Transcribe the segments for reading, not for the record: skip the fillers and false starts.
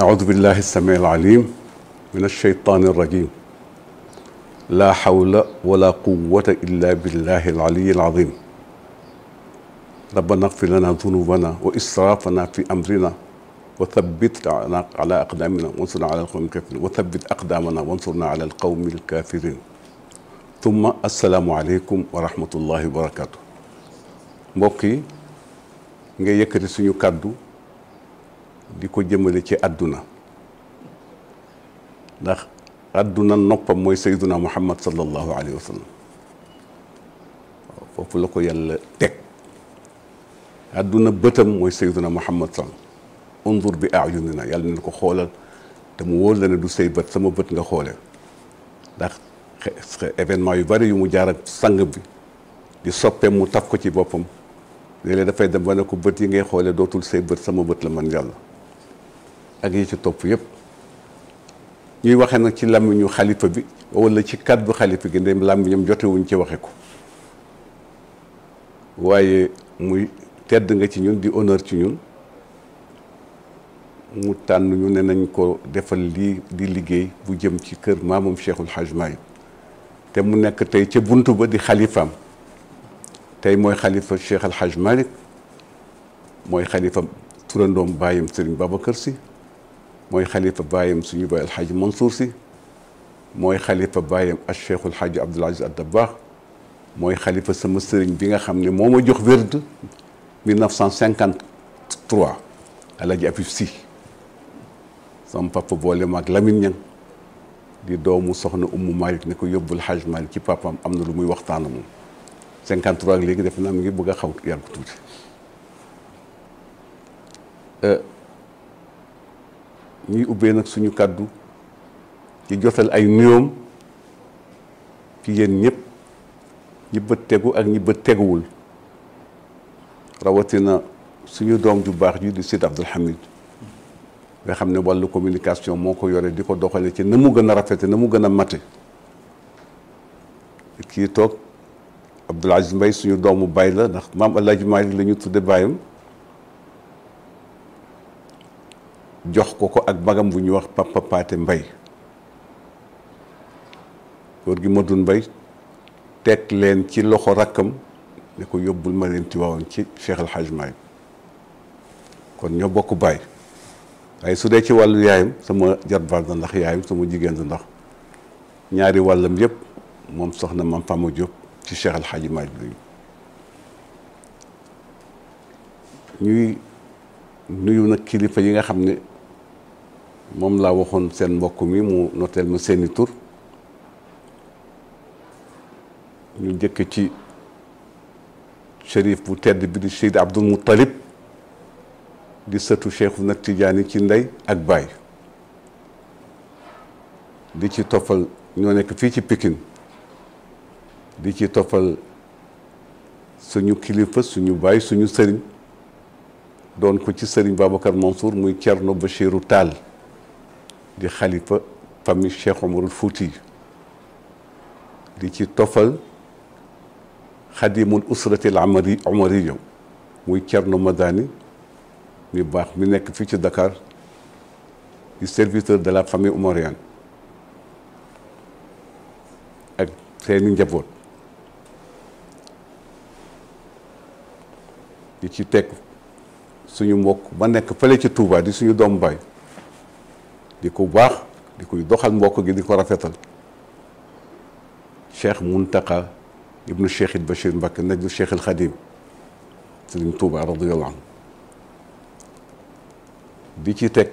أعوذ بالله السميع العليم من الشيطان الرجيم لا حول ولا قوة إلا بالله العلي العظيم ربنا اغفر لنا ذنوبنا وإسرافنا في أمرنا وثبت على أقدامنا وانصرنا على القوم الكافرين وثبت أقدامنا وانصرنا على القوم الكافرين ثم السلام عليكم ورحمة الله وبركاته mbokk yi nga yëkkati suñu kàddu di ko jëmale ci àdduna ndax àdduna noppam mooy sayyiduna Muhammad sallallahu alayhi wa sallam foofu la ko yàlla teg àdduna bëtam mooy sayyiduna Muhammad sallam undur bi ayunina yàlla na ko xoolal te mu wóor la ne du say bët sama bët nga xoolee ndax événement yu bari yu mu jaar ak sang bi di soppeem mu taf ko ci boppam léeg-léeg dafay dem ba ne ko bët yi ngay xoolee dootul say bët sama bët la man yàlla ak yi ci topp yëpp ñuy waxee nag ci làmmiñu xalifa bi wala ci kàddu xalifa gi ndem làmmiñam jotewuñ ci waxe ko waaye muy tedd nga ci ñun di honneur ci ñun mu tànn ñu ne nañ ko defal lii di liggéey bu jëm ci kër maamam Cheikhul Hadj Maalik te mu nekk tey ca buntu ba di xalifaam tey mooy xalifa Cheikh Al Hadj Malick mooy xalifa turandoom bàyyam Serigne Babacar Sy mooy xalifa bàyyam suñu baay Al Hadj Mansour Sy mooy xalifa bàyyam ak Cheikhul Hadj Abdoul Aziz Al Dabakh mooy xalifa sama sëriñ bi nga xam ne moo ma jox wérd 1953 El Hadj Afif Sy sama papa boole ma ak Lamine Niang di doomu soxna Umu Malick ne ko yóbbul Hadj Malick ci papaam am na lu muy waxtaana moom 53 ak léegi def naa mi ngi bëgg a xaw yàgg tuuti ñuy ubbee nag suñu kàddu ci jotal ay nuyoom ci yéen ñëpp ñi bët tegu ak ñi bët teguwul rawatina suñu doom ju baax ji di Sidi Abdoul Hamid nga xam ne wàllu communication moo ko yore di ko doxale ci na mu gën a rafete na mu gën a mate kii toog Abdoul Aziz Mbaye suñu doomu baay la ndax maam El Hadj Malick la ñu tudde baayam jox ko ko ak magam bu ñuy wax Papa Paate Mbaye góor gi Madun Mbaye teg leen ci loxo rakkam ne ko yóbbul ma leen ci waawoon ci Cheikh El Hadj Malick kon ñoo bokk baay waaye su dee ci wàllu yaayam sama jarbaat la ndax yaayam sama jigéen la ndax ñaari wàllam yëpp moom soxna Mam Fama Diop ci Cheikh El Hadj Malick lañu ñuy nuyu nag kilifa yi nga xam ne moom laa waxoon seen mbokk mi mu noteel ma seeni tur ñu jëkk ci shérif bu tedd bi di Seydi Abdoul Moutalib di sëtu Cheikhu nag Tidiane ci ndey ak baay di ci toppal ñoo nekk fii ci Pikine di ci toppal suñu kilifa suñu baay suñu sëriñ doon ko ci sëriñ Babacar Mansour muy Thierno Bachirou Tall di xalifa famille Cheikh Omarul Fouti di ci toppal xadimul usratil omariya muy Thierno Madani mi baax mi nekk fii ci Dakar di serviteur de la famille omarienne ak seeni njaboot di ci teg suñu mbokk ba nekk fële ci Touba di suñu doomu baay di ko baax di koy doxal mbokk gi di ko rafetal Cheikh Muntaka ibnu Cheikh Bachir Mbacké najdu Cheikh El Khadim Sëriñ Touba radiyallahu anhu di ci teg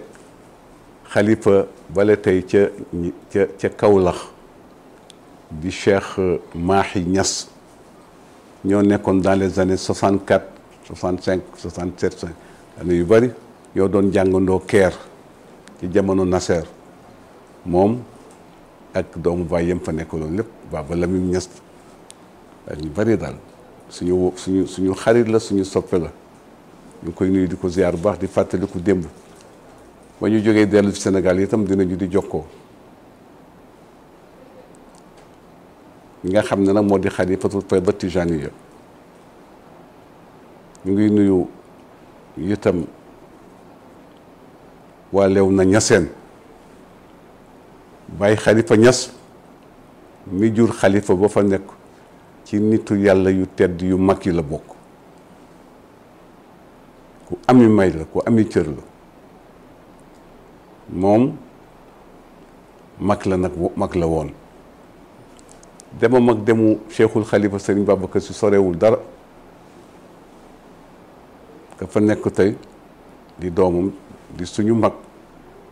xalifa bale tey ca Kaolack di Cheikh Mahi Niass ñoo nekkoon dans les années 64 65 67 année yu bëri yoo doon jàngandoo Caire ci jamono Nasser moom ak doomu baay yem fa nekk loolu lépp Baba Lamine Niass ak ñu bëri daal suñu xarit la suñu soppe la ñu ngi koy nuyu di ko ziar bu baax di fàttaliku démb ba ñu jógee dellu ci Sénégal itam dinañu di jokkoo ñi nga xam ne nag moo di xalifatul fayda tijaniya ñu ngi nuyu itam waa Léona Niassène Baye Khalifa Niass mi jur xalifa ba fa nekk ci nitu yàlla yu tedd yu mag yi la bokk ku ami may la ku ami cër la moom mag la nag mag la woon demam ak demu Cheikhul Khalifa Serigne Babacar Sy sorewul dara ka fa nekk tey di doomam di suñu mag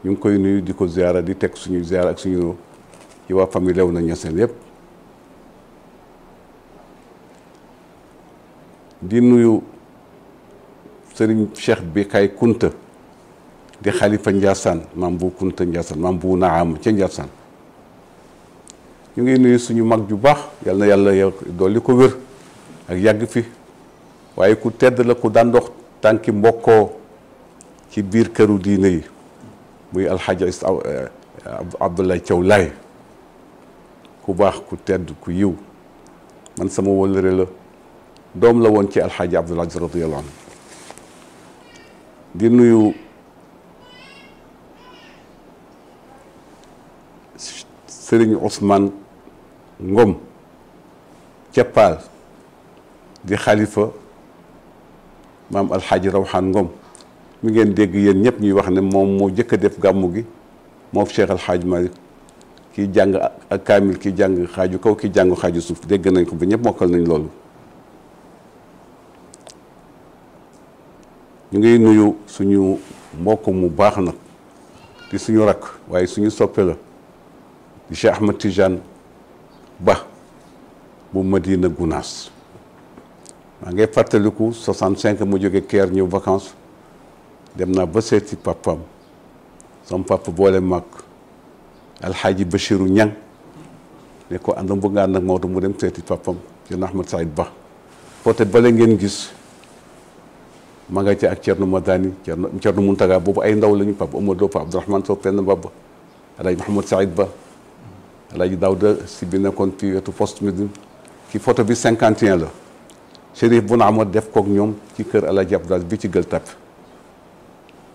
ñu ngi koy nuyu di ko ziara di teg suñu ziara ak suñu ci waa famille Léona Niassène yépp di nuyu Serigne Cheikh bi kay Kunta di xalifa Ndiassane maam bu Kunta Ndiassane maam bu Naam ca Ndiassane ñu ngi nuyu suñu mag ju baax yàlla na yàlla dolli ko wér ak yàgg fi waaye ku tedd la ku daan dox tànki mbokkoo ci biir këru diine yi muy alxaaja Abdoulaye Thiaw Laye ku baax ku tedd ku yiw man sama wëllëre la doom la woon ci alxaaji Abdoul Aziz radiyallahu anhu di nuyu Serigne Ousmane Ngom Ceppaal di xalifa maam alxaaji Rawxaan Ngom mi ngeen dégg yéen ñëpp ñuy wax ne moom moo jëkk a def gàmmu gi moo Cheikh Alxaaji Malick kii jàng ak kaamil kii jàng xaaju kaw kii jàng xaaju suuf dégg nañ ko ba ñëpp mokkal nañ loolu ñu ngi nuyu suñu mbokk mu baax nag di suñu rakk waaye suñu soppe la di Cheikh Ahmed Tidiane Ba bu Madina Gounass maa ngay fàttaliku 65 mu jóge Caire ñëw vacances dem naa ba seeti papam sama papa boole mag alxaaji Bachiru Ñang ne ko ànd bëgg nga ànd ak Maodo mu dem seeti papam Cerno Ahmed Saïd Ba pote bale ngeen gis ma nga ci ak Cerno Madani Cerno Muntaga boobu ay ndaw lañu Papa Amadou Papa Abdourahmane Sow Penda Baba alaaji Mahamad Saïd Ba alaaji Daouda si bi nekkoon ci wetu poste Médine ki photo bi 51 la Chérif Bouna Amad def kook ñoom ci kër alaaji Abdoulaye bi ci Gueule Tapée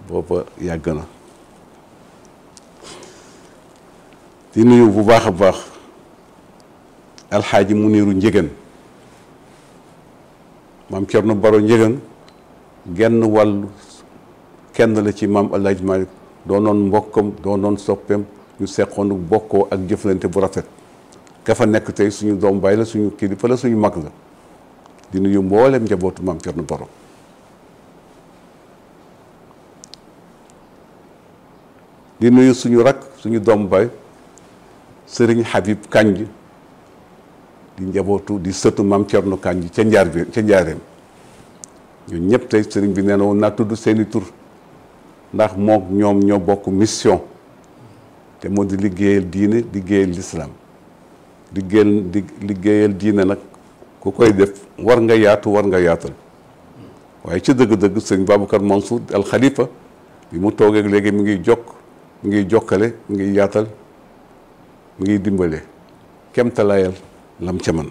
booba yàgg na di nuyu bu baax a baax alxaaji Muniru Njëgën maam Cerno Baro Njëgën genn wàllu kenn la ci maam Alaaji Malick doonoon mbokkam doonoon soppeem ñu seqoon bokkoo ak jëflante bu rafet ka fa nekk tey suñu doom baay la suñu kilifa la suñu mag la di nuyu mboolem njabootu maam Cerno Baro di nuyu suñu rak suñu doom baay sëriñ Habib Kanj di njabootu di sëtu maam Cerno Kanj ca njaareem ñun ñëpp tey sëriñ bi nee na woon naa tudd seeni tur ndax mook ñoom ñoo bokk mission te moo di liggéeyal diine liggéeyal lislaam liggéeyal diine nag ku koy def war nga yaatu war nga yaatal waaye ci dëgg-dëgg sëriñ Babacar Mansour al Khalifa bi mu toogee léegi mi ngi jokkale mi ngi yaatal mi ngi dimbale kemtalaayal lam ca man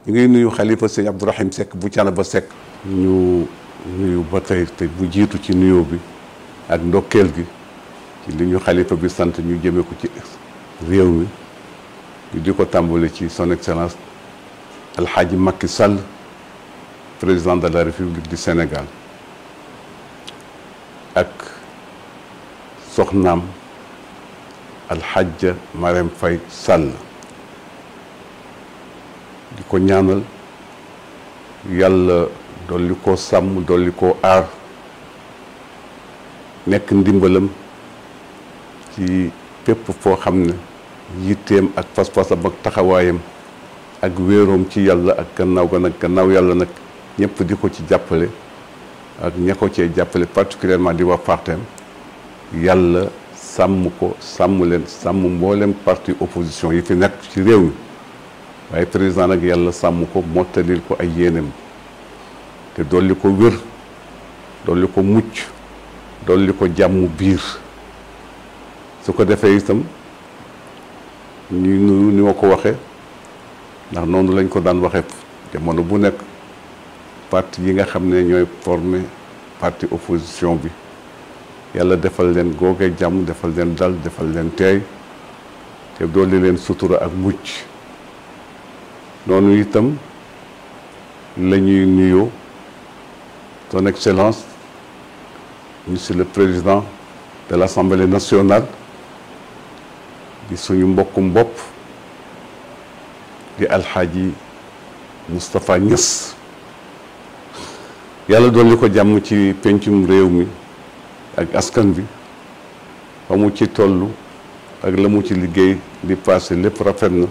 ñu ngi nuyu xalifa sëñ Abdourahim Seck bu Canaba Seck ñu nuyu ba tey te bu jiitu ci nuyoo bi ak ndokkeel gi ci li ñu xalifa bi sant ñu jëme ko ci réew mi ñu di ko tàmbale ci son excellence alxaaji Macky Sall président de la République du Sénégal ak soxnaam alxajja Marème Faye Sall di ko ñaanal yàlla dolli koo sàmm dolli koo aar nekk ndimbalam ci fépp foo xam ne yitteem ak pas-pasam ak taxawaayam ak wéeroom ci yàlla ak gannaaw yàlla nag ñëpp di ko ci jàppale ak ña ko cee jàppale particulièrement di waa partem yàlla sàmm ko sàmm leen sàmm mboolem parti opposition yi fi nekk ci réew mi waaye président nag yàlla sàmm ko mottalil ko ay yéeneem te dolli ko wér dolli ko mucc dolli ko jàmm biir su ko defee itam ñuy nuyu ni ma ko waxee ndax noonu lañ ko daan waxee jamono bu nekk parti yi nga xam ne ñooy formé parti opposition bi yàlla defal leen googee jàmm, defal leen dal, defal leen teey te dolli leen sutura ak mucc. noonu itam la ñuy nuyoo son excellence monsieur le président de l'Assemblée nationale di suñu mbokkum bopp di alxaaji Moustapha Niass yàlla dolli ko jàmm ci pencum réew mi ak askan bi fa mu ci toll ak la mu ci liggéey di passé lépp rafet na.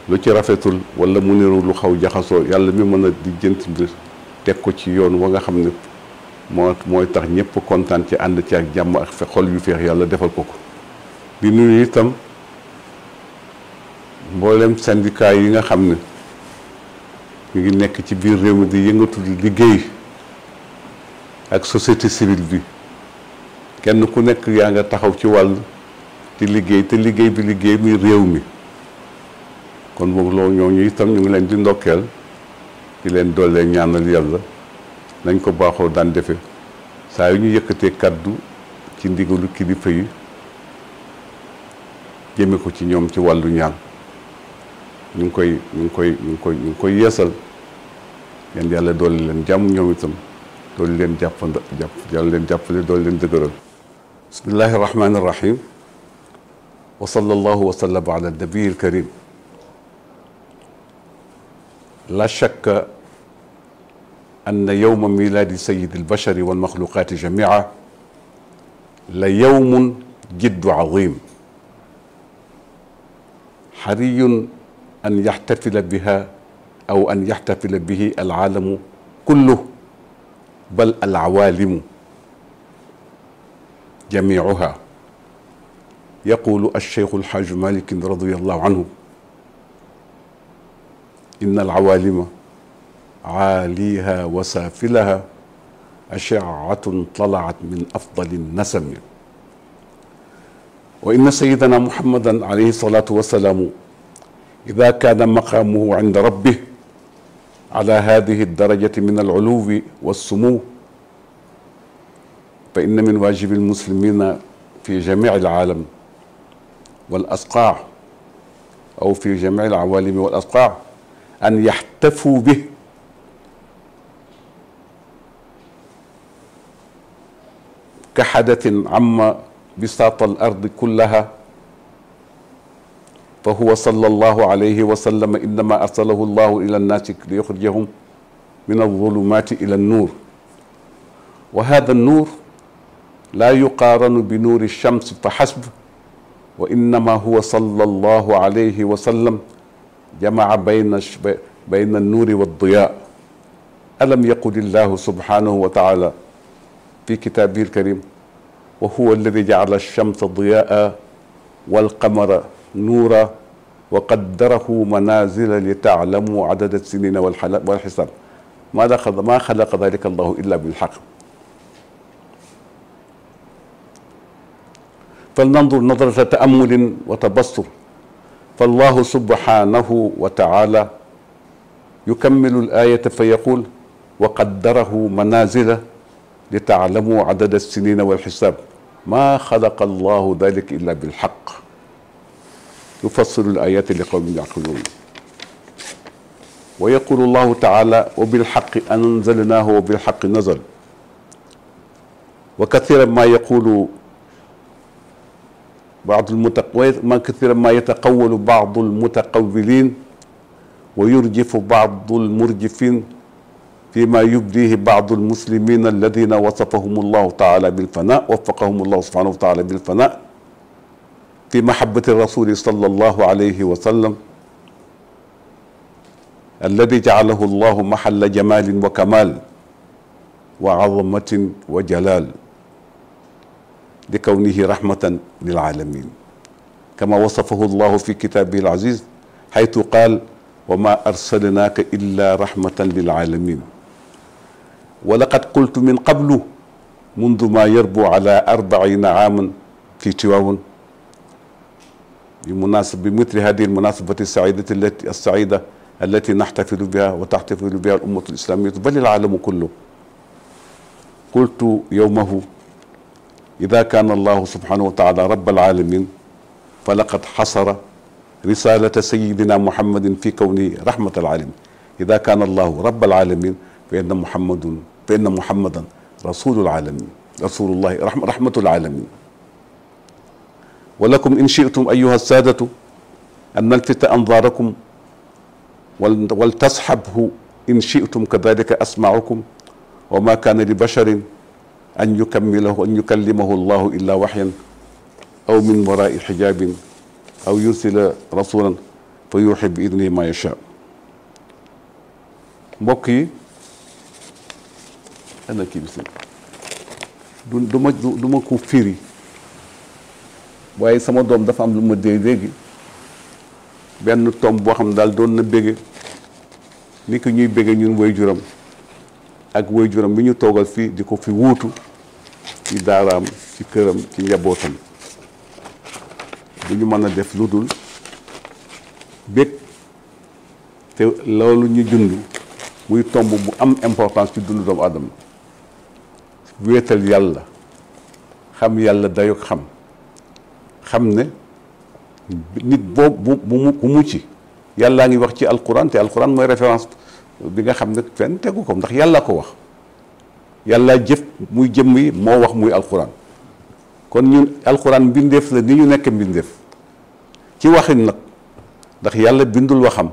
lu ci rafetul wala mu niru lu xaw jaxasoo yàlla mi mën a di jënt mbir teg ko ci yoon wa nga xam ne mooy tax ñëpp kontaan ci ànd ci ak jàmm ak xol yu feex yàlla defal ko ko. di nuyu itam mboolem syndicat yi nga xam ne ñu ngi nekk ci biir réew mi di yëngatu di liggéey ak société civile bi kenn ku nekk yaa nga taxaw ci wàll di liggéey te liggéey bi liggéey muy réew mi. kon boog loolu ñooñu itam ñu ngi leen di ndokkeel di leen doolee ñaanal yàlla nañ ko baaxoo daan defe saa yu ñu yëkkatee kaddu ci ndigalu kilifa yi jëme ko ci ñoom ci wàllu ñaan ñu ngi koy yeesal yéen yàlla doole leen jàmm ñoom itam doole leen yàlla leen jàppale doole leen dëgëral. bismillahi rahmani rahim wa sallallahu wa sallama ala nabiyi al karim. لا شك أن يوم ميلاد سيد البشر والمخلوقات جميعا ليوم جد عظيم حري أن يحتفل بها أو أن يحتفل به العالم كله بل العوالم جميعها. يقول الشيخ الحاج مالك رضي الله عنه: إن العوالم عاليها وسافلها أشعة طلعت من أفضل النسم. وإن سيدنا محمدا عليه الصلاة والسلام إذا كان مقامه عند ربه على هذه الدرجة من العلو والسمو فإن من واجب المسلمين في جميع العالم والأصقاع أو في جميع العوالم والأصقاع أن يحتفوا به كحدث عم بساط الأرض كلها. فهو صلى الله عليه وسلم إنما أرسله الله إلى الناس ليخرجهم من الظلمات إلى النور، وهذا النور لا يقارن بنور الشمس فحسب، وإنما هو صلى الله عليه وسلم جمع بين النور والضياء. ألم يقل الله سبحانه وتعالى في كتابه الكريم: وهو الذي جعل الشمس ضياء والقمر نورا وقدره منازل لتعلموا عدد السنين والحساب ما خلق ذلك الله إلا بالحق. فلننظر نظرة تأمل وتبصر، فالله سبحانه وتعالى يكمل الآية فيقول: وقدره منازل لتعلموا عدد السنين والحساب ما خلق الله ذلك إلا بالحق. يفصل الآيات لقوم يعقلون. ويقول الله تعالى: وبالحق أنزلناه وبالحق نزل. وكثيرا ما يقول كثيرا ما يتقول بعض المتقولين ويرجف بعض المرجفين فيما يبديه بعض المسلمين الذين وصفهم الله تعالى بالفناء، وفقهم الله سبحانه وتعالى بالفناء في محبة الرسول صلى الله عليه وسلم الذي جعله الله محل جمال وكمال وعظمة وجلال لكونه رحمة للعالمين، كما وصفه الله في كتابه العزيز حيث قال: وما أرسلناك إلا رحمة للعالمين. ولقد قلت من قبل منذ ما يربو على 40 عاما في تواون بمثل هذه المناسبة السعيدة التي نحتفل بها وتحتفل بها الأمة الإسلامية بل العالم كله، qultu yowmahu ida kaana allahu subhanahu wa taala rabbal alamin fa laqad xasara risalata sayidina muhammadin fi kawni rahmatal alamin ida kaana allahu rabbal alamin fa inna muhammadan rasulul alamin rasulullahi rahmatul alamin wa lakum in shi'tum ayuha saadatu an nalfita anzarakum wal tasxabhu in shi'tum kadalika asma'ukum wa ma kaana li basharin an yukallimahu allahu illa waxyan aw min warai xijabin aw yursila rasulan fa yuuxi bi idnihi ma yacha. mbokk yi ana kii bis du ma ko firi waaye sama doom dafa am lu ma dee léegi benn tomb boo xam ne daal doon na bége ni ko ñuy bége ñun waajuram ak waajuram bi ñu toogal fii di ko fi wuutu ci daaraam ci këram ci njabootam du ñu mën a def lu dul bég te loolu ñu dund muy tomb bu am importance ci dundu doomu aadama wéetal yàlla xam yàlla dayok xam ne nit boobu bu mucc yàllaa ngi wax ci alquran te alquran mooy référence bi nga xam ne fenn tegu ko ndax yàlla ko wax yàlla jëf muy jëmm yi moo wax muy alquran kon ñun alquran mbindeef la ni ñu nekk mbindeef ci waxin nag ndax yàlla bindul waxam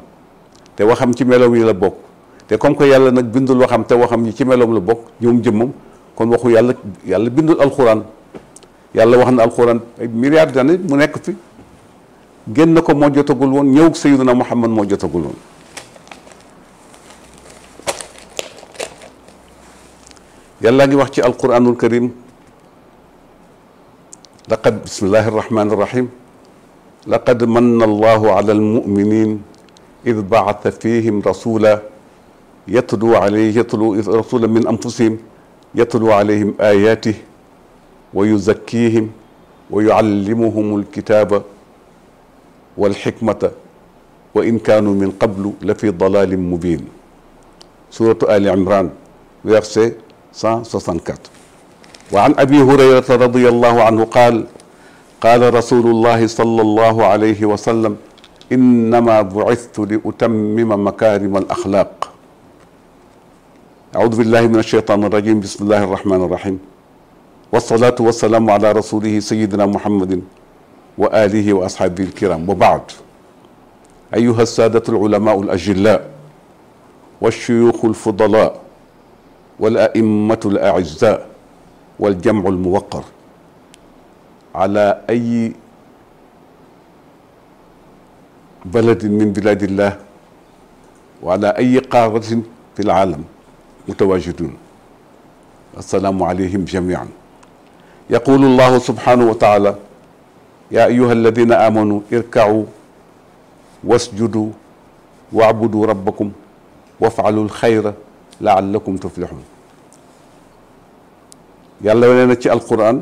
te waxam ci meloom yi la bokk te comme que yàlla nag bindul waxam te waxam yi ci meloom la bokk ñoom jëmmam kon waxu yàlla bindul alquran yàlla wax na alquran ay milliards d'années mu nekk fi génn ko moo jotagul woon ñëw sayyiduna Muhammad moo jotagul woon yàlla ngi wax ci alquranul karim laqad bismillahi arrahmani irrahim laqad manna allahu ala almuminin id baata fihim rasula rasula min anfusihim yatlu alayhim ayatih wa yuzakkihim wa yuallimuhum alkitaba walxikmata wa in kaanu min qablu la fi dalalin mubin suratu ali imran verset 164 wa an abi hurayrata radiyallahu anhu qaala rasulullahi sallallahu alayhi wa sallam innama bu'ithtu li utammima makarima al axlaq a'uudu billahi min alshaytan irrajim bismillahi arrahmani irrahim wassalatu wassalamu ala rasulihi sayidina muhammadin wa alihi wa ashaabihi alkiram wa baad ayuha saadatu alulamaau alajilla walshuyuxu alfudala wala'immatu ala'izza waljamcu almuwaqar ala ay baladin min biladillah wa ala ay qaaratin fi alaalam mutawajidun assalaamu alayhim jamian yaqulu allahu subhanahu wa taala ya ayuha alladina amanu irkau wasjudu waabudu rabbakum wafaalu alxayra laallakum tuflixun yàlla wane na ci alquran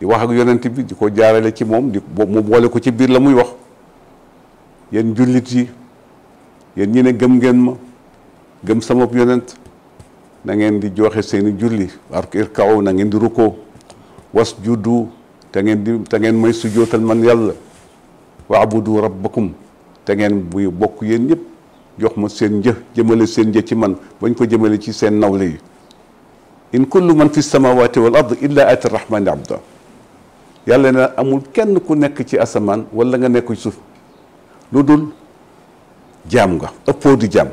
di wax ak yonent bi di ko jaarale ci moom mu boole ko ci biir la muy wax yéen jullit yi yéen ñi ne gëm ngeen ma gëm sama yonent na ngeen di joxe seeni julli irkau na ngeen di rukkoo wasjudu te ngeen may sujootal man yàlla waabudu rabbakum te ngeen buy bokk yéen ñëpp jox ma seen jëmale seen ci man bañ ko jëmale ci seen nawle yi in kullu man fi samawati wal ard illa ati rahmani abda yàlla ne amul kenn ku nekk ci asamaan wala nga nekk ci suuf lu dul jaam nga ëppoo di jaam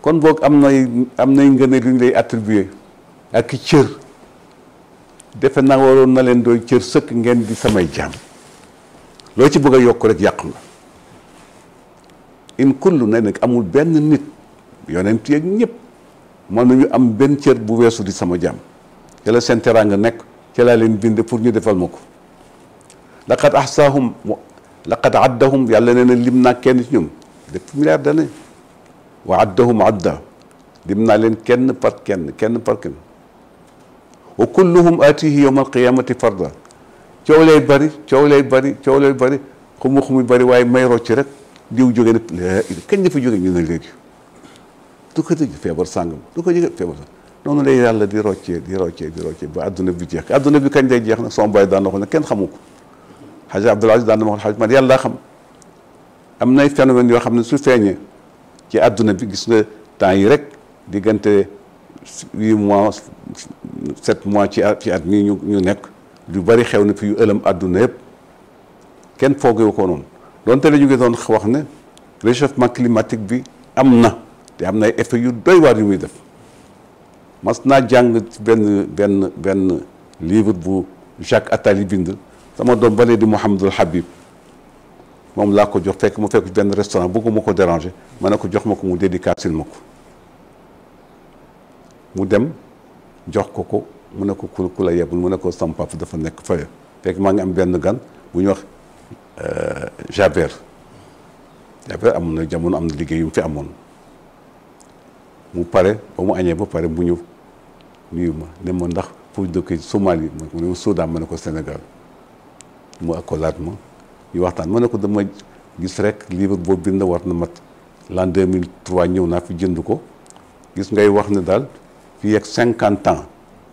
kon boog am nay ngëneel lu ñu lay attribué ak cër defe naa waroon na leen doy cër sëkk ngeen di samay jaam loo ci bëgg a yokk rek yàqu nga in kullu ne nag amul benn nit yonent yeeg ñëpp mën nañu am benn cër bu weesu di sama jaam ca la seen teraanga nekk ca laa leen bind pour ñu defal ma ko laqad ahsaahum laqad addahum yàlla nee na lim naa kenn ci ñoom depuis milliards d'années wa addahum adda lim naa leen kenn par kenn wa kulluhum aatihi yawma alqiyamati farda coow lay bari xumu bari waaye may rocc rek diw jóge nag kañ la fi jóge ñu ne léegi du ko yëg feebar sàngam du ko yëg feebar sàngam noonu lay yàlla di roccee ba adduna bi jeex adduna bi kañ lay jeex nag sama baay daan na ko ne kenn xamu ko Xaji Abdul Aziz daan na ma wax xaj man yàlla xam am nay phénomène yoo xam ne su feeñee ci adduna bi gis nga temps yi rek diggante 8 mois 7 mois ci at mi ñu nekk lu bari xew na fi yu ëlëm adduna yëpp kenn foogewu ko noonu donte la ñu ngi doon wax ne réchauffement climatique bi am na te am na ay effets yu doy waar yu muy def mas naa jàng ci benn livre bu Jacques Attali bind sama doom balee di Mouhamadul Habib moom laa ko jox fekk mu fekk benn restaurant bëgguma ko déranger ma ne ko jox ma ko mu dédicace ma ko mu dem jox ko mu ne ko ku la yebul mu ne ko sama papa dafa nekk faya fekk maa ngi am benn gan bu ñuy wax Javert amoon na jamono am na liggéey yu mu fi amoon mu pare ba mu añee ba pare mu ñëw nuyu ma ne ma ndax pour dëkk Somalie mu ne ma Soudan ma ne ko Sénégal mu accolade ma ñu waxtaan ma ne ko dama gis rek livre boobu bind war na mat l'an 2003 ñëw naa fi jënd ko gis ngay wax ne daal fii ak 50 ans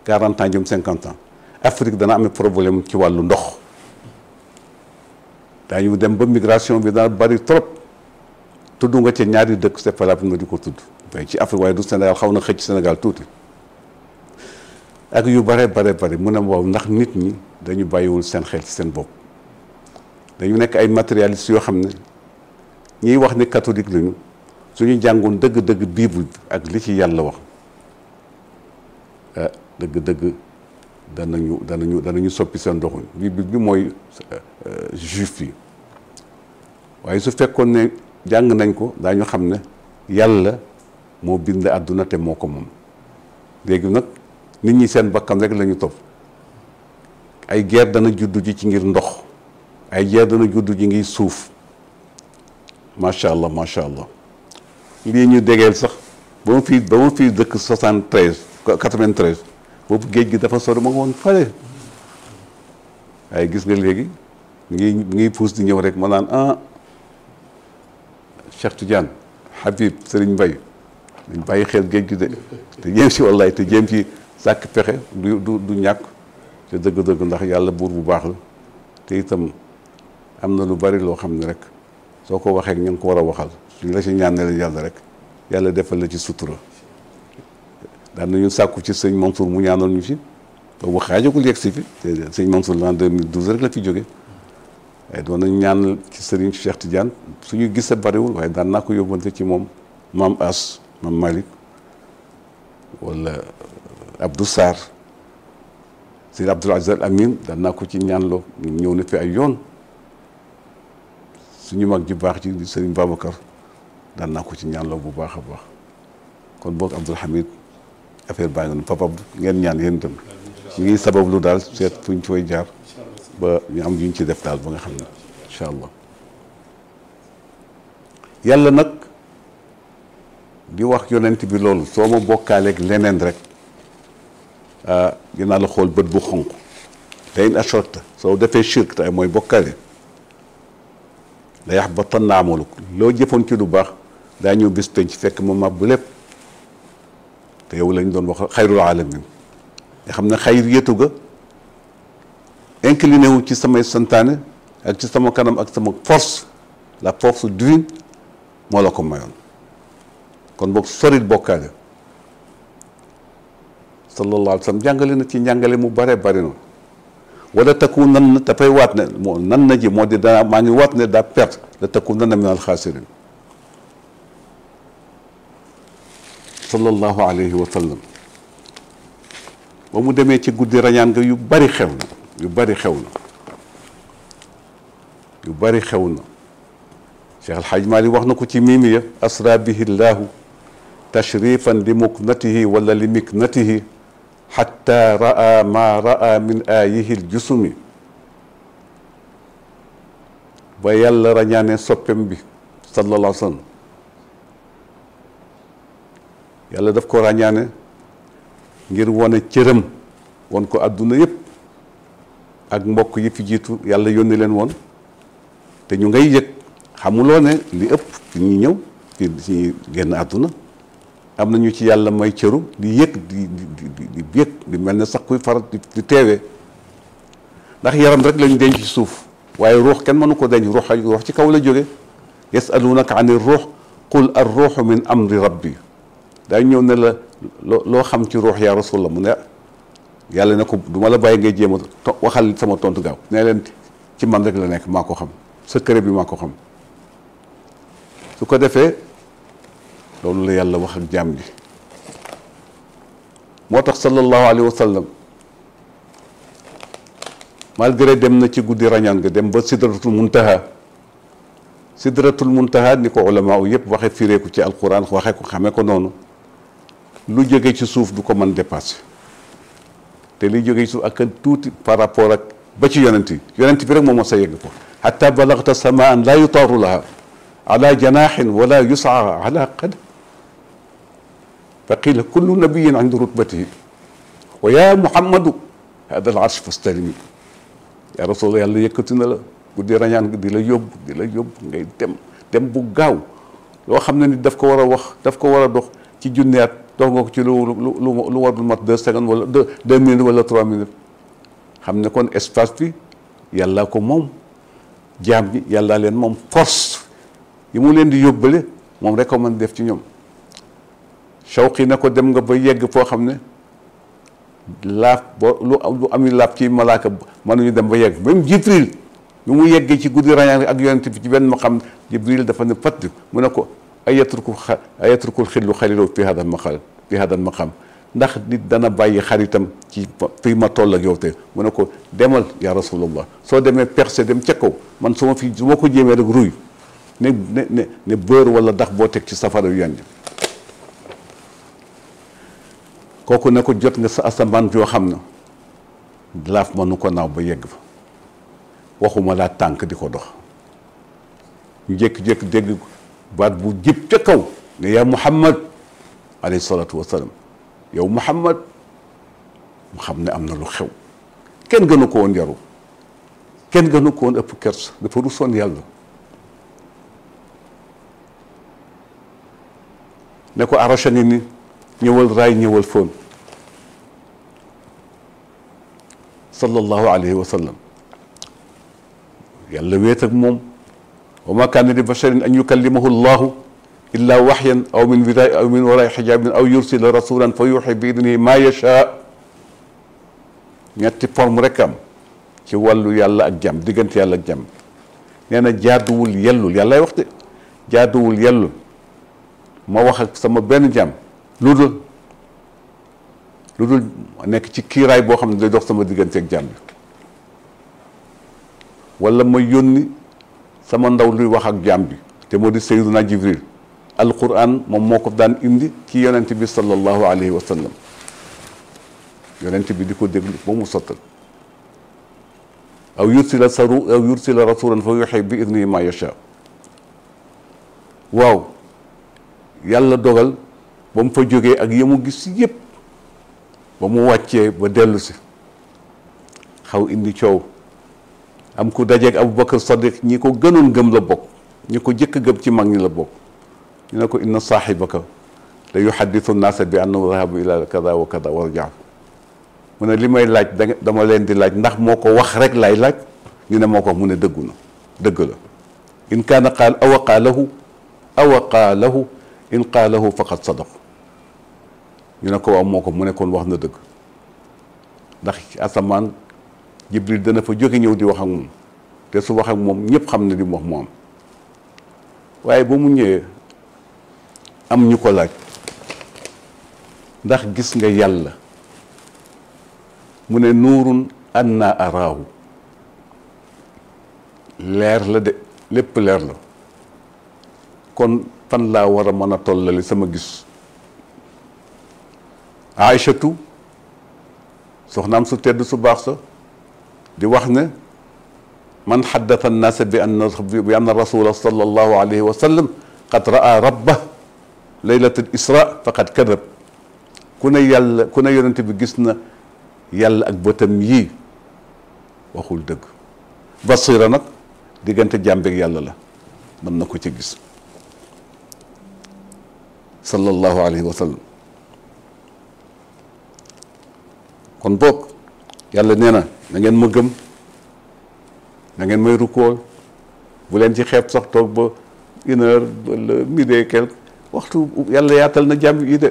40 ans jëm 50 ans Afrique dana amee problème ci wàllu ndox daañu dem ba migration bi dana bari trop tudd nga ca ñaari dëkk c'est pas la peine nga di ko tudd waaye ci Afrique waaye du Sénégal xaw na xëcc Sénégal tuuti ak yu bare mu ne waaw ndax nit ñi dañu bàyyiwul seen xel ci seen bopp dañu nekk ay matérialistes yoo xam ne ñiy wax ne catholique lañu suñu jàngoon dëgg-dëgg bible ak li ci yàlla wax dëgg-dëgg danañu soppi seen doxuñ bible bi mooy juif yi waaye su fekkoon ne jàng nañ ko daañu xam ne yàlla moo bind àdduna te moo ko moom léegi nag nit ñi seen bakkan rek la ñu topp ay guerre dana juddu ji ci ngir ndox ay guerre dana juddu ji ngir suuf macha allah lii ñu dégeel sax ba ma fii dëkk 93 boobu géej gi dafa sori ma nga woon fale waaye gis nga léegi ngi puus di ñëw rek ma naan Cheikh Tidiane Habib Serigne Mbaye dañ bàyyi xel géej gi de te jéem si wallaay te jéem ci sàkk pexe du ñàkk te dëgg-dëgg ndax yàlla buur bu baax la te itam am na lu bari loo xam ne rek soo ko waxee ñu ngi ko war a waxal suñ la si ñaanale yàlla rek yàlla defal la ci sutura daan nañu sàkku ci sëñ Mansour mu ñaanal ñu fi boobu xaajagul yegg si fi te sëñ Mansour l'an 2012 rek la fi jóge waaye doon nañu ñaanal ci sëriñ Cheikh Tidiane suñu gisee bariwul waaye daan naa ko yóbbante ci moom maam As maam Malick wala Abdou Sarr sëñ Abdoul Aziz Al Amin daan naa ko ci ñaanloo ñëw na fi ay yoon suñu mag ji baax ci di sëriñ Babacar daan naa ko ci ñaanloo bu baax a baax kon boog Abdoul Hamid affaire baa ngi papa ngeen ñaan yéen itam ñu ngi sabablu daal seet fuñ fooy jaar ba ñu am yuñ ci def daal ba nga xam ne incha allah yàlla nag di wax yonent bi loolu soo ma bokkaaleeg leneen rek dinaa la xool bët bu xonq te in ashrakta soo defee shirk te mooy bokkaale la yaxbatanna amaluk loo jëfoon ci lu baax daa ñëw bis penc fekk ma màbb lépp te yow lañ doon wax xayrul alamin nga xam ne xayr yétu ga incliné wu ci samay santaane ak ci sama kanam ak sama force la force divine moo la ko mayoon kon boog soril bokkaale sallallahu alayhi wa sallam jàngale na ci njàngale mu bare bari na wala takku nan na dafay waat ne moo nan na ji moo di daa maa ngi waat ne daa perte la takku nan na min al xaasirin sallallahu alayhi wa sallam ba mu demee ci guddi rañaan nga yu bari xew na Cheikh El Hadj Mali wax na ko ci miimiya asra bihi llahu tashrifan li muknatihi wala li miknatihi xatta raa ma raa min aayihi ljusumi ba yàlla rañaane soppem bi sallallahu alayhi wa sallam yàlla daf ko ràññaane ngir wane cëram won ko àdduna yëpp ak mbokk yi fi jiitu yàlla yónni leen woon te ñu ngay yëg xamuloo ne li ëpp fi ñuy ñëw fi ci génn àdduna am nañu ci yàlla may cëru di yëg di yëg di mel ne sax kuy faral di teewee ndax yaram rek lañu denc ci suuf waaye ruux kenn mënu ko denc ruux ci kaw la jóge yasalunaka ani ruux qul ar ruuxu min amri rabbi day ñëw ne la loo xam ci ruux yaa rasulallah mu ne yàlla ne ko du ma la bàyyi ngay jéem a waxal sama tontu gaaw ne leen ci man rek la nekk maa ko xam secret bi maa ko xam su ko defee loolu la yàlla wax ak jaam bi moo tax sallallahu alayhi wa sallam malgré dem na ci guddi rañaan nga dem ba sidratul muntaha ni ko ulama u yëpp waxe fireeku ci alquran waxe ko xamee ko noonu lu jóge ci suuf du ko mën dépassé te li jóge ci suuf ak tuuti par rapport ak ba ci yonent bi rek moom moo sa yegg ko hatta balagta samaan la yutaaru laha ala janahin wala yusaa ala qadam fa qila kullu nabiyin inda rutbatihi wa ya muhammadu hada al arsh fastalimi ya rasul yàlla yëkkati na la guddi rañaan di la yóbbu ngay dem bu gaaw loo xam ne ni daf ko war a wax daf ko war a dox ci junneet dox nga ko ci lu warul mat 2 secondes wala 2 minutes wala 3 minutes xam ne kon espace bi yàlla ko moom jaam bi yàlla leen moom force yi mu leen di yóbbale moom rek ko mën def ci ñoom Shawqi ne ko dem nga ba yegg foo xam ne laaf boo lu ami laaf ci malaaka mënuñu dem ba yegg même Jibril bi mu yeggee ci guddi rañaan ak yonent bi ci benn ma xam Jibril dafa ne fatt mu ne ko ayatrukul xillu xalilu fi hada maqam ndax nit dana bàyyi xaritam ci fii ma toll ak yow te mu ne ko demal ya rasulallah soo demee percé dem ca kaw man su ma ko jéemee rek ruy ne bër wala dax boo teg ci safara yu yànj kooku ne ko jot nga sa asamaan yoo xam na laaf mënu ko naaw ba yegg fa waxuma laa tànk di ko dox ñu jékki-jékki dégg baat bu jib ca kaw ne yaa muhammad alayhi salaatu wasalaam yow muhammad mu xam ne am na lu xew kenn gënu ko woon yaru kenn gënu ko woon ëpp kers dafa rusoon yàlla ne ko arachani ni ñëwal raay ñëwal foon sallallahu alayhi wa sallam yàlla wéet ak moom wa ma kaana li basharin an yukallimahu llahu illa waxyan aw min waraai xijaabin aw yursila rasulan fa yuxi bi idnihi ma yasha ñetti forme rek am ci wàllu yàlla ak jàmm diggante yàlla ak jàmm nee na jaaduwul yellul yàllaay wax de jaaduwul yellul ma wax ak sama benn jàmm lu dul nekk ci kiiraay boo xam ne day dox sama diggante ak jàmm bi wala ma yónni sama ndaw luy wax ak jàmm bi te moo di Sayyiduna Jibril alquran moom moo ko daan indi ci yonent bi sallallahu alayhi wa sallam yonent bi di ko déglu ba mu sottal aw yursila rasulan fa yuxi bi idnihi ma yasha waaw yàlla dogal ba mu fa jógee ak ya mu gis yëpp ba mu wàccee ba dellu si xaw indi coow am ku dajeeg Aboubacar Sadiq ñi ko gënoon gëm la bokk ñi ko jëkk gëm ci mag ñi la bokk ñu ne ko inna saaxibaka la yuxaddisu naasa bi annahu dahaba ila kada wa kada wa rajaa mu ne li may laaj dama leen di laaj ndax moo ko wax rek laay laaj ñu ne moo ko wax mu ne dëggu na dëgg la in kaana qaal awa qaalahu in qaalahu faqad sadaq ñu ne ko waaw moo ko mu ne kon wax na dëgg ndax ci asamaan Jibril dana fa jóge ñëw di wax ak moom te su wax ak moom ñëpp xam ne li mu wax mu am waaye ba mu ñëwee am ñu ko laaj ndax gis nga yàlla mu ne nuurun anna araahu leer la de lépp leer la kon fan laa war a mën a tollale sama gis Aïchatu soxnaam su tedd su baax sa di wax ne man xaddata annaasa bi anna rasula sallallahu alayhi wa sallam qad raa rabbah laylat al isra faqad kadab ku ne yàlla ku ne yonente bi gis na yàlla ak bëtam yii waxul dëgg basira nag diggante jàmbeeg yàlla la mën na ko ci gis sallallahu alayhi wa sallam. kon boog yàlla nee na na ngeen ma gëm, na ngeen may rukkool, bu leen ci xeeb sax toog ba 1h wala midi quelque waxtu yàlla yaatal na jàmm yi de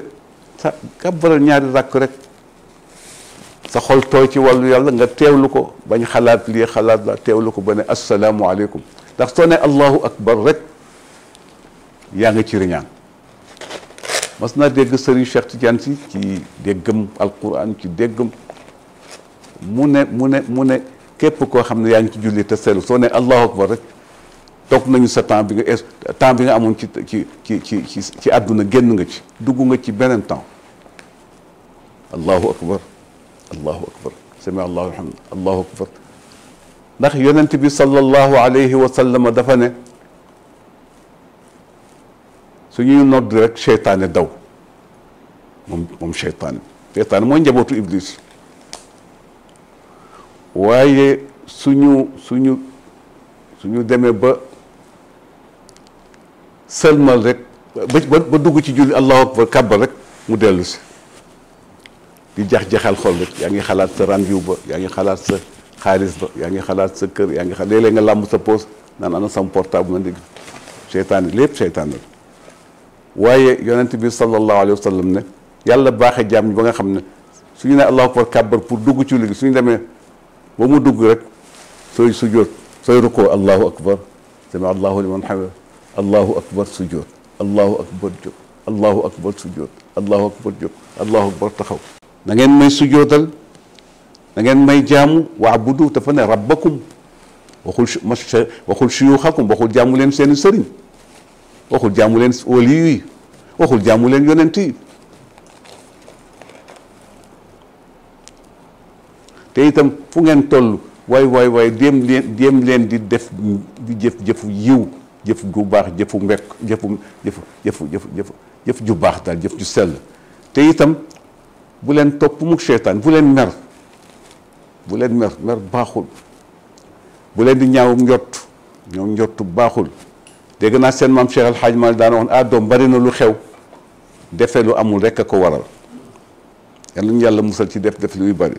sa kàbbaral ñaari rakk rek sa xol tooy ci wàllu yàlla nga teewlu ko bañ xalaat lii xalaat la teewlu ko ba ne assalaamu aleykum. ndax soo ne allahu akbar rek yaa ngi ci riñaan. mas naa dégg Serigne Cheikh Tidiane si ci déggam alquran ci déggam mu ne képp koo xam ne yaa ngi ci julli te seetlu soo ne allahu akbar rek toog nañu sa temps bi nga amoon ci àdduna génn nga ci dugg nga ci beneen temps. allahu akbar allahu akbar sami allahu alhamd allahu akbar. ndax yonent bi sallallahu alayhi wa sallam dafa ne su ñuy nodd rek seytaane daw moom seytaane mooy njabootu iblis. waaye suñu demee ba sëlmal rek ba dugg ci julli allahu akbar kàbbar rek mu dellu si di jax-jaxal xol rek yaa ngi xalaat sa rendez-vous ba yaa ngi xalaat sa xaalis ba yaa ngi xalaat sa kër yaa ngi xalaat léeg-léeg nga làmb sa poos naan ana sam portable na dégg seytaane lépp seytaane la. waaye yonent bi sallallahu alayhi wa sallam ne yàlla baaxee jaam ñi ba nga xam ne suñu ne allahu akbar kàbbar pour dugg ci julli suñu demee ba mu dugg rek sooy sujjóot sooy rukkoo allahu akbar sami allahu liman hamida allahu akbar sujjóot allahu akbar jóg allahu akbar sujjóot allahu akbar jóg allahu akbar taxaw. na ngeen may sujjóotal na ngeen may jaamu waabudu dafa ne rabbakum waxul shuyuxakum waxul jaamu leen seeni sëriñ waxul jaamu leen waliyu yi waxul jaamu leen yonent yi. te itam fu ngeen toll waay déem leen di def di jëfu yiw jëf ju baax jëfu mbekk jëf ju baax daal jëf ju sell. te itam bu leen topp mu seytaan bu leen mer baaxul. bu leen di ñaaw njott baaxul. dégg naa seen maam Cheikh El Hadj Mal daana wax doom bari na lu xew defee lu amul rek a ko waral yàlla ñu yàlla musal ci def luy bari.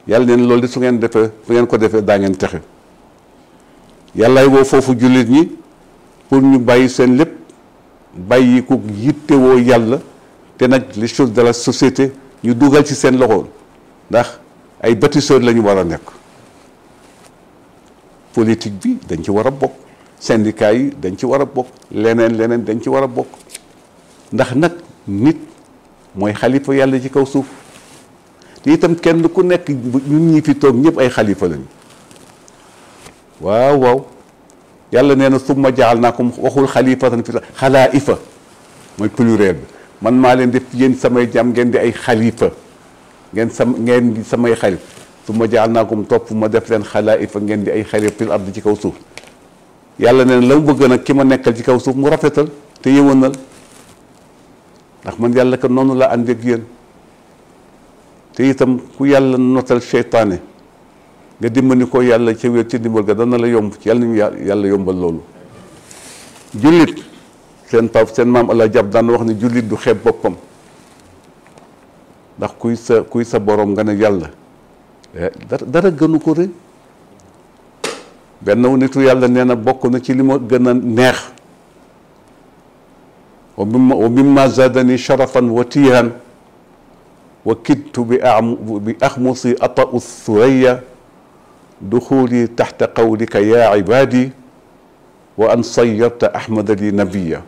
yàlla neen loolu di su ngeen ko defee daa ngeen texe. yàllaay woo foofu jullit ñi pour ñu bàyyi seen lépp bàyyi ku yittewoo yàlla te nag les choses de la société ñu dugal ci seen loxo ndax ay bâtisseurs la ñu war a nekk. politique bi dañ ci war a bokk syndicat yi dañ ci war a bokk leneen dañ ci war a bokk ndax nag nit mooy xalifa yàlla ci kaw suuf. te itam kenn ku nekk ñun ñi fi toog ñëpp ay xalifa lañu. waaw yàlla nee na summa ja'alnaakum waxul xalifatan fi xalaa'ifa mooy pluriel bi man maa leen def yéen samay jàmm ngeen di ay xalifa ngeen di samay xalif summa ja'alnaakum topp ma def leen xalaa'ifa ngeen di ay xalif fil ard ci kaw suuf. yàlla nee na la mu bëgg nag ki ma nekkal ci kaw suuf mu rafetal te yëwanal ndax man yàlla ka noonu la ànd ak yéen. te itam ku yàlla notal seytaane nga dimbali ko yàlla ca wér ci dimbal ga dana la yomb ci yàlla ñu yàlla yombal loolu. jullit seen maam Allah jàpp daan wax ne jullit du xeeb boppam ndax kuy sa borom nga ne yàlla dara gënu ko rëy. benn nitu yàlla nee na bokk na ci li ma gën a neex wa mimma zadani sharafan wa tiihan wa kittu bi axmusi ata'u thuraya duxuli taxta qawlika yaa ibadi wa an sayyarta ahmada li nabiya.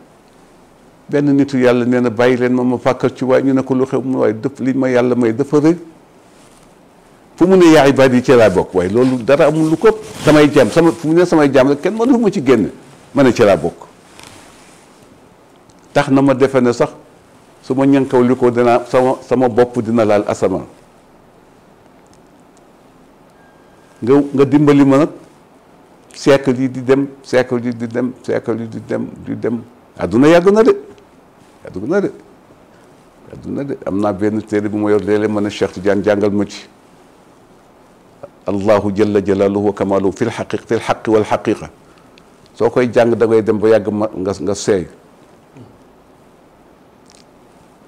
benn nitu yàlla nee na bàyyi leen ma fàkkal ci waaye ñu ne ko lu xew mu waaye dëpp li ma yàlla may dafa rëy fu mu ne yaa ibadi ci laa bokk waaye loolu dara amul lu ko samay jaam fu mu ne samay jaam rek kenn mënu ma ci génne ma ne ci laa bokk. tax na ma defe ne sax su ma ñànkaw li ko dinaa sama bopp dina laal asamaan. nga dimbali ma nag siècle yi di dem adduna yàgg na de am naa benn téere bu ma yor léeg-léeg ma ne Cheikh Tidiane jàngal ma ci allahu jalla jalaaluhu wa kamaaluhu fil xaqi wal xaqiqa soo koy jàng da ngay dem ba yàgg nga seey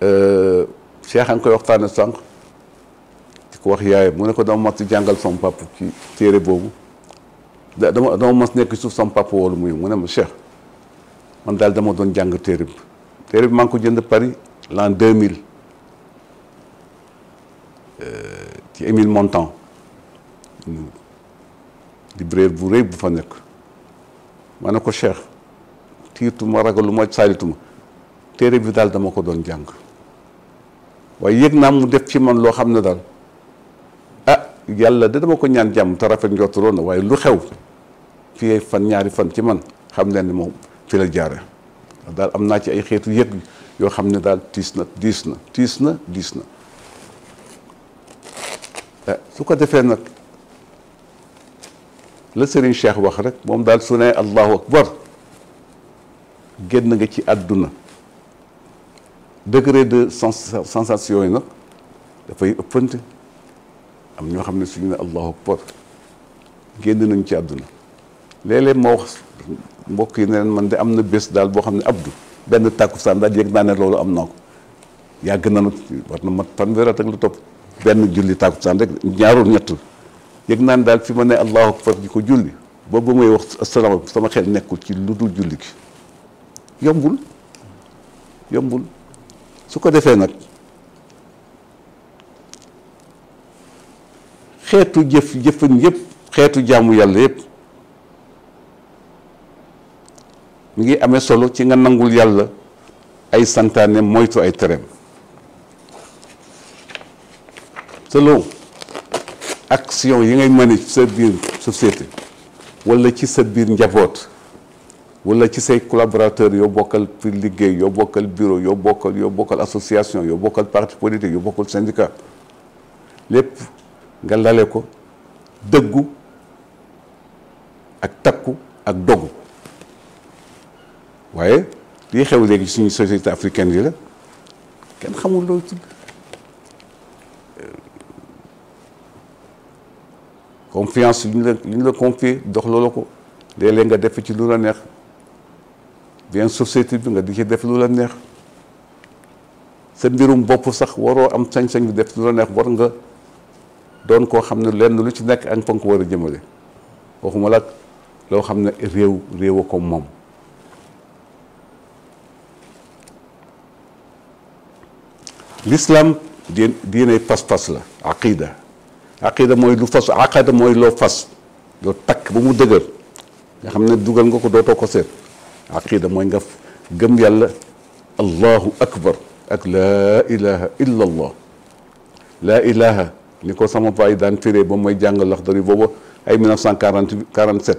Cheikh a ngi koy waxtaane sànq di ko wax yaay mu ne ko dama mas jàngal sama papa ci téere boobu dama mas nekk suuf sama papa woolu muy mu ne ma Cheikh man daal dama doon jàng téere bi maa ngi ko jënd Paris l'an 2000 ci Émile Montand libraire bu rëy bu fa nekk ma ne ko Cheikh tiituma ragaluma saalituma téere bi daal dama ko doon jàng waaye yëg naa mu def ci man loo xam ne daal yàlla da dama ko ñaan jàmm te rafet njortuloon na waaye lu xew fii fan ñaari fan ci man xam leen ne moom fi la jaare daal am naa ci ay xeetu yëg yoo xam ne daal diis na su ko defee nag la Serigne Cheikh wax rek moom daal su ne allahu akbar génn nga ci àdduna degré de sensation yi nag dafay ëppante am ñoo xam ne suñu ne allahu akbar génn nañ ci àdduna léeg-léeg moo wax mbokk yi ne leen man de am na bés daal boo xam ne abdu benn tàkkusaan daal yëg naa ne loolu am naa ko yàgg na nag war na mat fanweer ak lu topp benn julli tàkkusaan rek ñaarul ñett yëg naa ne daal fi ma ne allahu akbar di ko julli boobu may wax asalaam sama xel nekkul ci lu dul julli gi yombul su ko defee nag xeetu jëfin yëpp xeetu jaamu yàlla yëpp mu ngi amee solo ci nga nangul yàlla ay santaane moytu ay tereem selon action yi ngay mën ci sa biir société wala ci sa biir njaboot wala ci say collaborateurs yoo bokkal fi liggéey yoo bokkal bureau yoo bokkal association yoo bokkal parti politique yoo bokkal syndicat lépp nga lale ko dëggu ak takku ak dogu waaye lii xew léegi suñu société africaine yi la kenn xamul loolu tudd confiance yu ñu la confier dox loola ko léeg-léeg nga def ci lu la neex bien société bi nga di ci def lu la neex sa mbirum bopp sax waroo am sañ-sañ bi def lu la neex war nga doon koo xam ne lenn lu ci nekk ak fa nga ko war a jëmale waxuma la loo xam ne réew a ko moom l'islam diine pas-pas la aqida mooy lu fas aqada mooy loo fas loo takk ba mu dëgër nga xam ne dugal nga ko dootoo ko seet aqida mooy nga gëm yàlla allahu akbar ak laa ilaha illa allah laa ilaha ni ko sama baay daan firee ba may jàng Laxdari booba ay 1947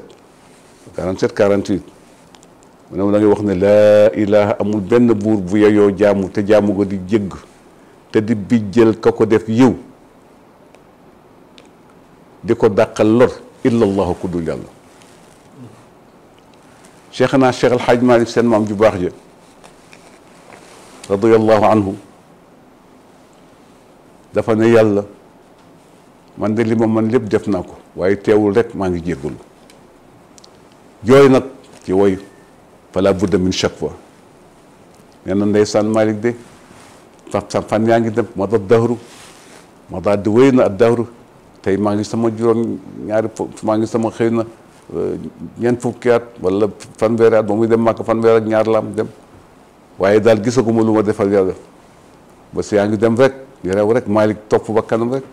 mu ne ma da ngay wax ne laa ilaha amul benn buur bu yeyoo jaamu te jaamu ko di jégg te di bijjël ka ko def yiw di ko dàqal lor illa allahu ku dul yàlla cheikhna Cheikh Alhaaj Malick seen maam ju baax ja radiyallahu anhu dafa ne yàlla man de li ma man lépp def naa ko waaye teewul rek maa ngi jéggalu jooy nag ci woy fala budda min shakwa nee na ndeysaan Malick de fan yaa ngi dem ma da dahru ma daa di wéy na ak dahru tey maa ngi sama juróom ñaari maa ngi sama xëy na ñeent fukki at wala fanweeri at ba muy dem màkk fanweer ak ñaar la am dem waaye daal gisaguma lu ma defal yàlla ba si yaa ngi dem rek di rew rek Malick topp bakkanam rek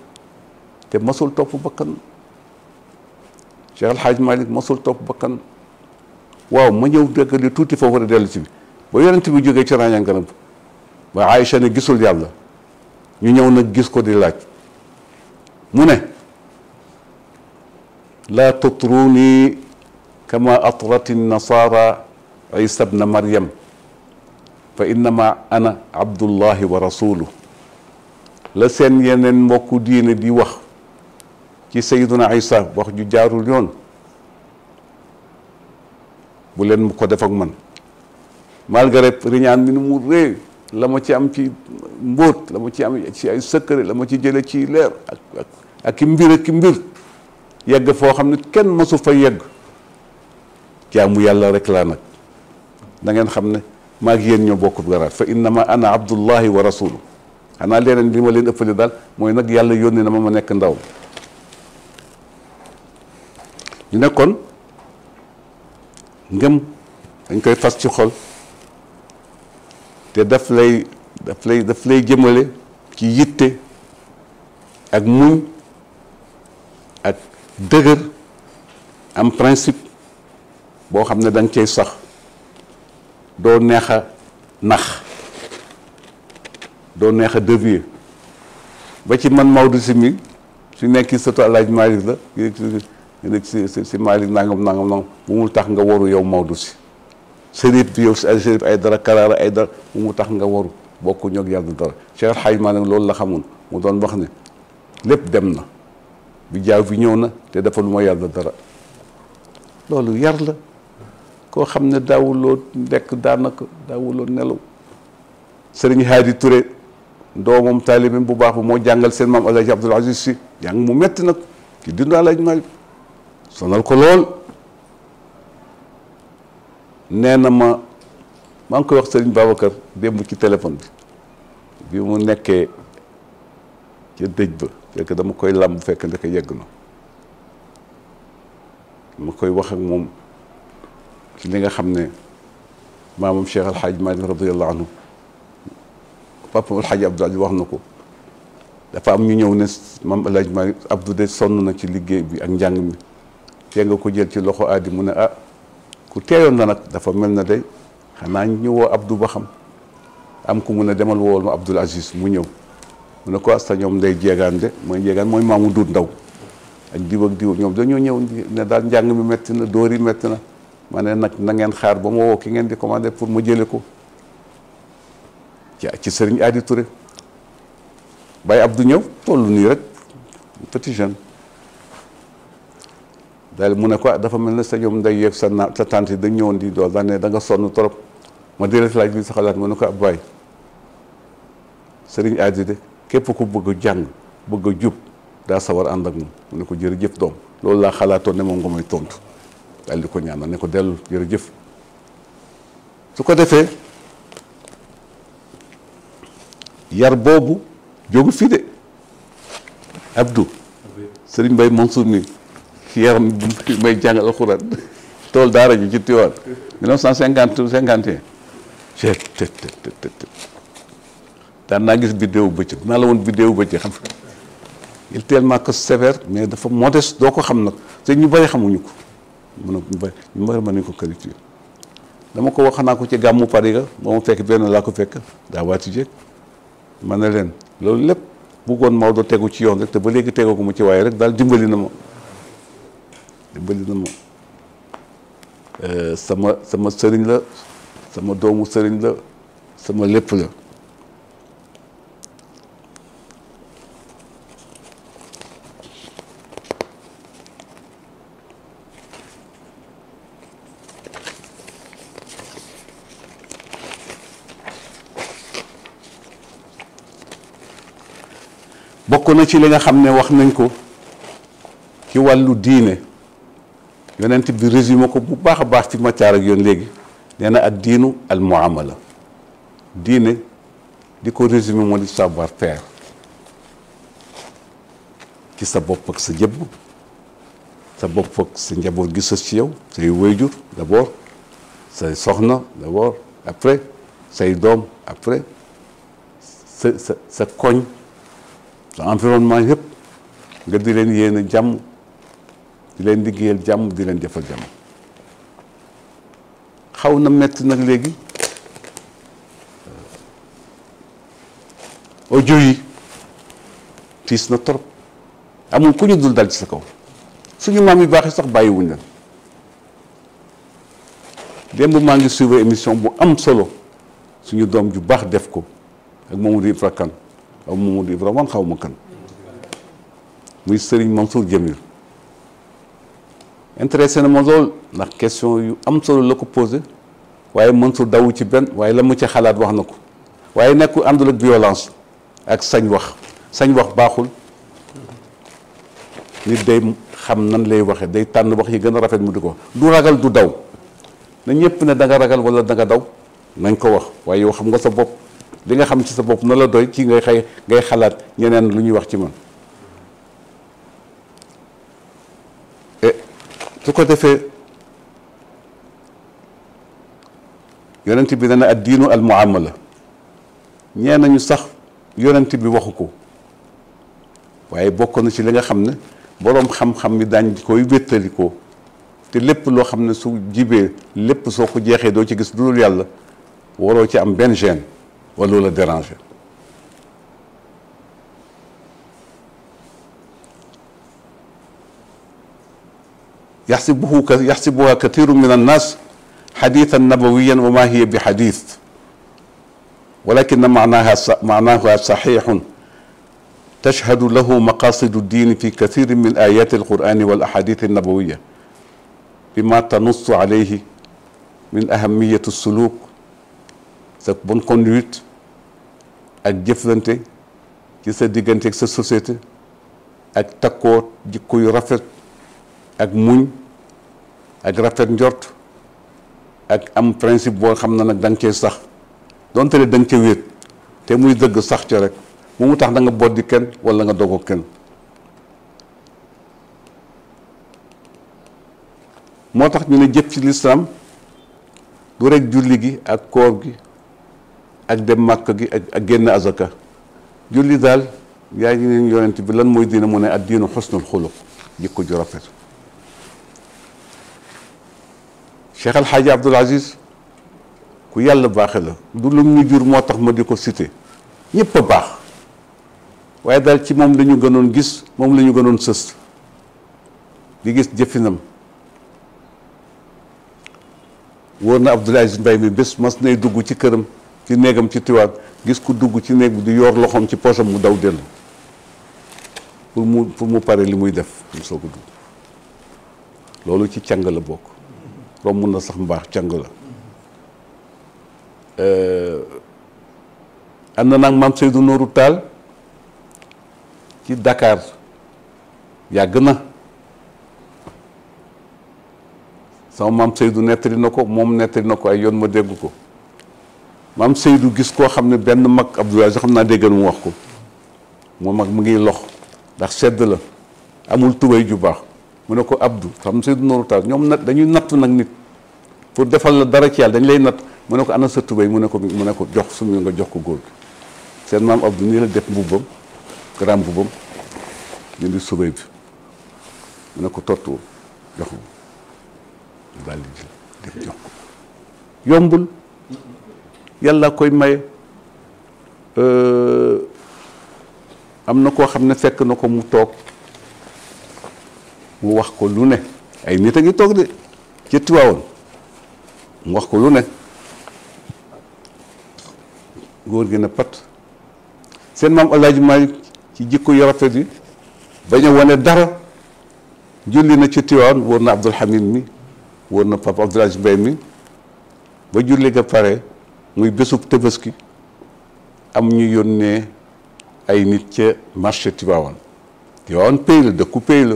te masul topp bakkan Cheikh Alhaaj Malick masul topp bakkan waaw ma ñëw dëgg li tuuti foofu rek dellu ci bi ba yonent bi jógee ci ràññankanam ba Aïcha ne gisul yàlla ñu ñëw nag gis ko di laaj mu ne laa tutruni kama atrat nasara isa bna maryam fa innama ana abdullahi wa rasuluh la seen yeneen mbokku diine di wax ci sayyiduna isa wax ju jaarul yoon bu leen ko def ak man malgré riñaan mi ni mu réew la ma ci am ci mbóot la ma ci am ci ay secret la ma ci jële ci leer ak i mbir yegg foo xam ne kenn mësu fa yegg jaamu yàlla rek laa nag da ngeen xam ne maag yéen ñoo bokkut garaat fa innama ana abdullahi wa rasulu xanaa leneen li ma leen ëppale daal mooy nag yàlla yónni na ma nekk ndaw ñu nekkoon ngëm dañ koy fas ci xol te daf lay jëmale ci yitte ak muñ ak dëgër am principe boo xam ne da nga cay sax doo neex a nax doo neex a dévier ba ci man Maodo si mi su nekk sëtu Alaaji Malick la nekk si Malick nangam bu mu tax nga waru yow Maodo si Chérif bi yow si Chérif ay dara Karaara ay dara bu mu tax nga waru bokku ñoo yàlla dara Cheikh Al Hadj Malick loolu la xamoon mu doon wax ne lépp dem na bi jaaw bi ñëw na te dafa lu ma yàlla dara loolu yar la koo xam ne daawuloo lekk daanaka daawuloo nelaw Sëriñ Haadi Touré doomam taalibeem bu baax ba moo jàngal seen maam Alaaji Abdoul Aziz Sy jàng mu metti nag ci dindu Alaaji Malick sonal ko lool nee na maa ngi koy wax Sëriñ Babacar démb ci téléphone bi mu nekkee ca dëj ba fekk dama koy làmb fekk ndeke yegg na ma koy wax ak moom ci li nga xam ne maamam Cheikh Al Hadj Malick radiyallahu anhu papa Al Hadj Abdou Aziz wax na ko dafa am ñu ñëw ne maam El Hadj Malick Abdou de sonn na ci liggéey bi ak njàng mi tee nga ko jël ci loxo aadi mu ne ah ku teeyoon na nag dafa mel na day xanaa ñu woo Abdou ba xam am ku mun a demal woowal ma Abdoul Aziz mu ñëw mu ne ko asta ñoom nday jeegaan de mooy maamu duut ndaw ak diw ñoom dañoo ñëw ne daal njàng mi metti na dóor yi metti na ma ne nag na ngeen xaar ba ma woo ki ngeen di commandé pour ma jële ko ci Sëriñ Adi Touré Baye Abdou ñëw tollu nii rek petit jeune daal mu ne ko dafa mel ne sa ñoom nday yeeg sa tante yi dañ ñëwoon di dool daal ne da nga sonn trop ma direct laaj bi sa xalaat mu ne ko ab Baye Sëriñ Adi de képp ku bëgg a jàng bëgg a jub daa sawar ànd ak moom mu ne ko jërëjëf doom loolu laa xalaatoon ne moom nga may tontu daal di ko ñaanal ne ko dellu jërëjëf su ko defee yar boobu jógu fi de Abdou Serigne Mbaye Mansour mi ci yaram bi may jàngal alxuraan tool daara ji ci Tiwaawan 1951 daan naa gis vidéo bëccëg naa la woon vidéo bëccëg xam il est tellement que sévère mais dafa modeste doo ko xam nag te ñu bëri xamuñu ko ñu bëri mën nañu ko qualifier dama ko wax naa ko ci gàmmu Paris ga ba ma fekk benn laa ko fekk daa waati jéeg ma ne leen loolu lépp bëggoon Maodo tegu ci yoon rek te ba léegi tegoo ko mu ci waaye rek daal dimbali na ma sama sëriñ la sama doomu sëriñ la sama lépp la bokk na ci li nga xam ne wax nañ ko ci wàllu diine yonent bi résumé ko bu baax a baax fi ma caar ak yoon léegi nee na ak diinu al muamala diine di ko résumé moo di savoir faire ci sa bopp ak sa jëbb sa bopp ak sa njaboot gi sës ci yow say wayjur d'abord say soxna d'abord après say doom après sa koñ sa environnement yëpp nga di leen yéene jàmm di leen liggéeyal jàmm di leen defal jàmm xaw na metti nag léegi audio yi tiis na trop amul ku ñu dul dal ci sa kaw suñu maam yu baax yi sax bàyyiwuñ leen démb maa ngi suivre émission bu am solo suñu doom ju baax def ko ak Mamadou Ibra Kane aw Mamadou Ibra wan xaw ma kan muy Serigne Mansour Djamil intéressé na ma lool ndax question yu am solo la ko posé waaye Mansour dawu ci benn waaye la mu ci xalaat wax na ko waaye nekku àndul ak violence ak sañ wax baaxul nit day xam nan lay waxee day tànn wax yi gën a rafet mu di ko du ragal du daw na ñëpp ne da nga ragal wala da nga daw nañ ko wax waaye yow xam nga sa bopp li nga xam ci sa bopp na la doy ci ngay xalaat ñeneen lu ñuy wax ci man su ko defee yonent bi dana ad diinu al muamala ñee nañu sax yonent bi waxu ko waaye bokk na ci li nga xam ne boroom xam-xam mi daañ koy wéttalikoo te lépp loo xam ne su jibee lépp soo ko jeexee doo ci gis lu dul yàlla waroo ci am benn gêne wala loola déranger yaxsibuha kathiru min annas xadithan nabawiyan wa ma hiya bi xadith walakin maanaha saxixun tashhadu lahu maqasidu diini fi kathirin min ayati alqurani wal ahadith annabawiya bima tanussu alayhi min ahamiyati suluk sa bonne conduite ak jëflante ci sa diggante ak sa société ak takkoo jikko yu rafet ak muñ ak rafet njort ak am principe boo xam ne nag da nga cee sax donte ne da nga ca wéet te muy dëgg sax ca rek bu mu tax da nga boddi kenn wala nga dogo kenn moo tax ñu ne jëf ci lislaam du rek julli gi ak koor gi ak dem màkk gi ak génn azaka julli daal yaa ngi leen yonent bi lan mooy diina mu ne ad diinu xusnul xuluq jikko ju rafet Cheikh El Hadj Abdoul Aziz ku yàlla baaxe la du lu ñu jur moo tax ma di ko cité ñëpp a baax waaye daal ci moom la ñu gënoon gis moom la ñu gënoon sës di gis jëfinam wóor na Abdoul Aziz Mbaye mi bés mas nay dugg ci këram ci néegam ci Tiwaawan gis ku dugg ci néeg bi di yor loxoom ci poosam mu daw dellu pour mu pare li muy def mu soog a dugg loolu ci càng la bokk romb na sax mbaax càng la ànd na nag maam Seydou Nourou Tall ci Dakar yàgg na sama maam Seydou nettali na ko moom nettali na ko ay yoon ma dégg ko maam Seydou gis koo xam ne benn mag Abdoulaye sax xam naa déggal mu wax ko moom mag mu ngi lox ndax sedd la amul tubéy ju baax mu ne ko Abdou xam Seydou Nourou Tall ñoom nag dañuy natt nag nit pour defal la dara ci yàlla dañ lay natt mu ne ko ana sa tubéy mu ne ko jox suñu nga jox ko góor gi seen maam Abdou nii la def mbubbam grand mbubbam ñu di subéy bi mu ne ko tottu jox ko daal di jël def jox ko yombul yàlla koy maye am na koo xam ne fekk na ko mu toog mu wax ko lu ne ay nit a ngi toog de ci Tiwaawoon mu wax ko lu ne góor gi na pat seen maam El Hadj Malick ci jikko yu rafet yi bañ a wane dara julli na ci Tiwaawoon wóor na Abdoul Hamid mi wóor na Papa Abdoul Aziz Mbaye mi ba julli ga pare muy bésub Tabaski am ñu yónnee ay nit ca marché Tiwaawoon pay la dëkku pay la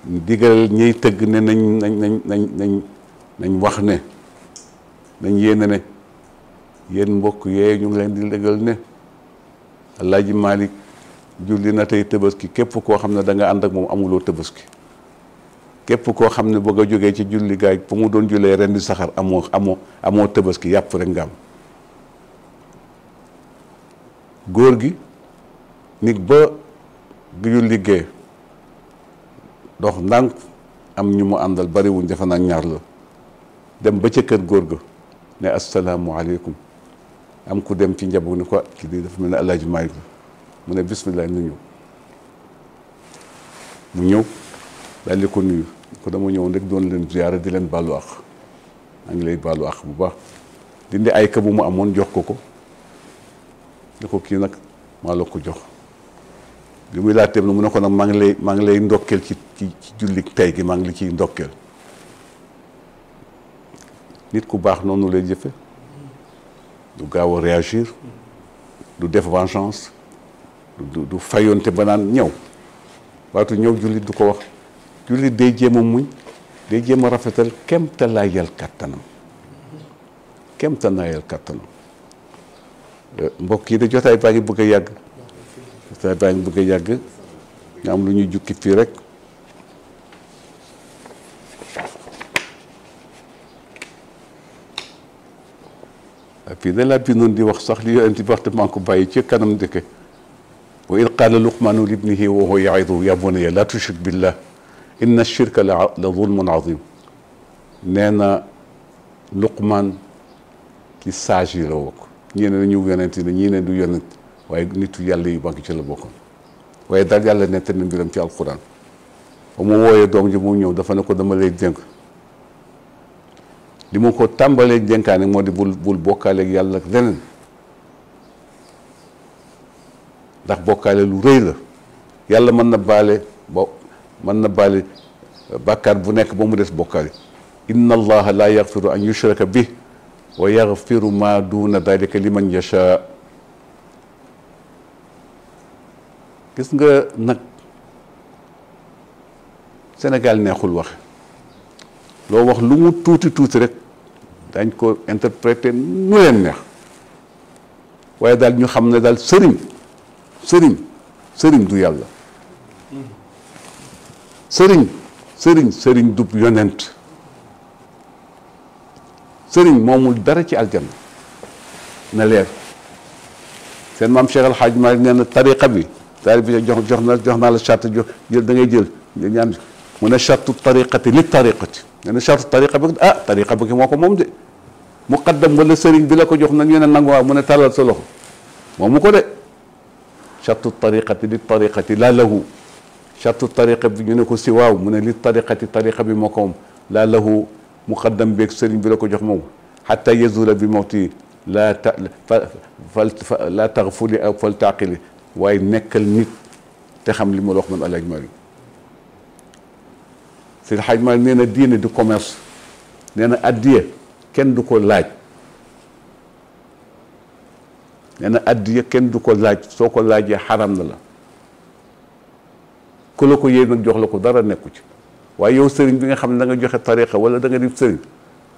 digal ñiy tëgg ne nañ wax ne nañ yéene ne yéen mbokk yee ñu ngi leen di dëggal ne Alaaji Malick julli na tey Tabaski képp koo xam ne da nga ànd ak moom amuloo Tabaski képp koo xam ne bëgg a jógee ci julli gaay ba mu doon jullee ren di saxar amoo Tabaski yàpp rek nga am góor gi nit ba gi liggéey dox ndànk am ñu mu àndal bariwuñ defe naa ñaar la dem ba ca kër góor ga ne asalaamualeykum am ku dem ci njaboot ni ko kii di dafa mel ne Alaaji Maalik la mu ne bismillah nu ñëw mu ñëw daal di ko nuyu ko dama ñëwoon rek doon leen ziyaara di leen baalu àq maa ngi lay baalu àq bu baax dindi ay ka bu mu amoon jox ko ne ko kii nag maa la ko jox li muy laa teem na mu ne ko nag maa ngi lay ndokkeel ci julli tey gi maa ngi li ciy ndokkeel nit ku baax noonu lay jëfe du gaaw a réagir du def vengeance du fayonte ba naan ñëw waatu ñëw jullit du ko wax jullit day jéem a muñ day jéem a rafetal kem te laa yal kàttanam kem tanaayal kattanam mbokk yi de jotaay baa ngi bëgg a yàgg jotaay baa ngi bëgg a yàgg nga am lu ñuy jukki fii rek fii da laa bindoon di wax sax li yonent bi wax te maa ngi ko bàyyi ci kanam dëkke wa id qaala luqmaanu libnihi wa huwa ya'iduhu ya bunayya laa tushrik billah inna shirka la zulmun azim nee na Luqmaan ci sage yi la wokk ñii ne ñu yonent ne ñii ne du yonent waaye nitu yàlla yu mag ci la bokkoon waaye daal yàlla nett na mbiram ci alquran ba mu wooyee doom ji mu ñëw dafa ne ko dama lay dénk li ma ko tàmbalee dénkaane moo di bul bokkaaleeg yàlla ak leneen ndax bokkaale lu rëy la yàlla mën na baale bàkkaar bu nekk ba mu des bokkaale inna allaha la yaxfiru an yushraka bih wa yaxfiru ma duna dalika liman yasha gis nga nag Sénégal neexul waxe loo wax lu mu tuuti tuuti rek dañ ko interpréter nu leen neex waaye daal ñu xam ne daal sëriñ du yàlla sëriñ du yonent sëriñ moomul dara ci aljanna na leer seen maam Cheikh Al Hadj Malick nee na tariqa bi jox naa la charte jël da ngay jël ñaan mu ne charte tariqati li tariqati nee na charte tariqa bi tariqa bi ki moo ko moom de muqaddam wala sëriñ bi la ko jox nag ñu ne nangu waaw mu ne tàllal sa loxo moomu ko de charte tariqati li tariqati laa lahu charte tariqa bi ñu ne ko si waaw mu ne li tariqati tariqa bi moo ko moom laa lahu muqaddam beeg sëriñ bi la ko jox moom xatta yazula bi mawti laa taxfuli aw fal taqili waaye nekkal nit te xam li ma la wax man Alaaji Maalik si Alaaji Maalik nee na diine du commerce nee na addiya kenn du ko laaj nee na addiya kenn du ko laaj soo ko laajee xaram na la ku la ko yéen nag jox la ko dara nekku ci waaye yow sëriñ bi nga xam ne da nga joxe tariqa wala da nga di sëriñ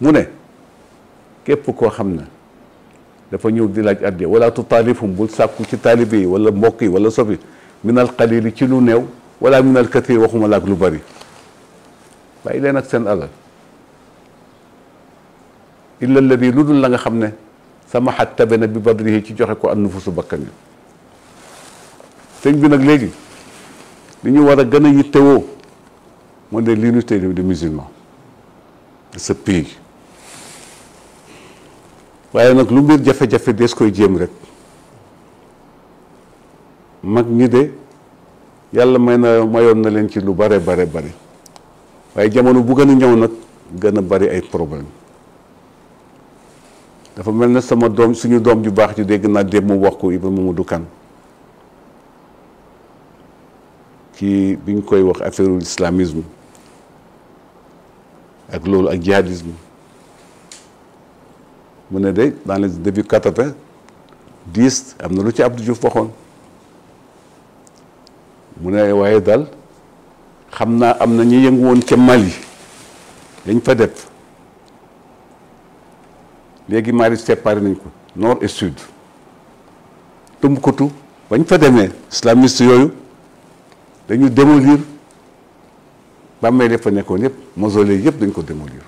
mu ne képp koo xam ne dafa ñëw di laaj addiya wala tutaalifum bul sàkku ci taalibe yi wala mbokk yi wala sofi minal qalili ci lu néew wala minal kathir waxuma laak lu bari bàyyi leen ak seen alal illa alladi lu dul la nga xam ne sama xat tabe na bi badrihi ci joxe ko an nufusu bakkan yi sëñ bi nag léegi li ñu war a gën a yittewoo moo de l'unité des musulmans de ce pays waaye nag lu mbir jafe-jafe dees koy jéem rek mag ñi de yàlla mayoon na leen ci lu bare waaye jamono bu gën a ñëw nag gën a bari ay problème dafa mel ne sama doom suñu doom ju baax ji dégg naa démb mu wax ko Ibrahima Mamadou Kane ci bi ñu koy wax affaire islamisme ak loolu ak jihadisme mu ne de dans les début 80 10 am na lu ci Abdou Diouf waxoon mu ne waaye daal xam naa am na ñu yëngu woon ca Mali dañ fa def léegi Mali séparé nañ ko nord et sud Tombouctou bañ fa demee islamiste yooyu dañu démolir bàmmeel yi fa nekkoon yëpp mausolée yëpp dañ ko démolir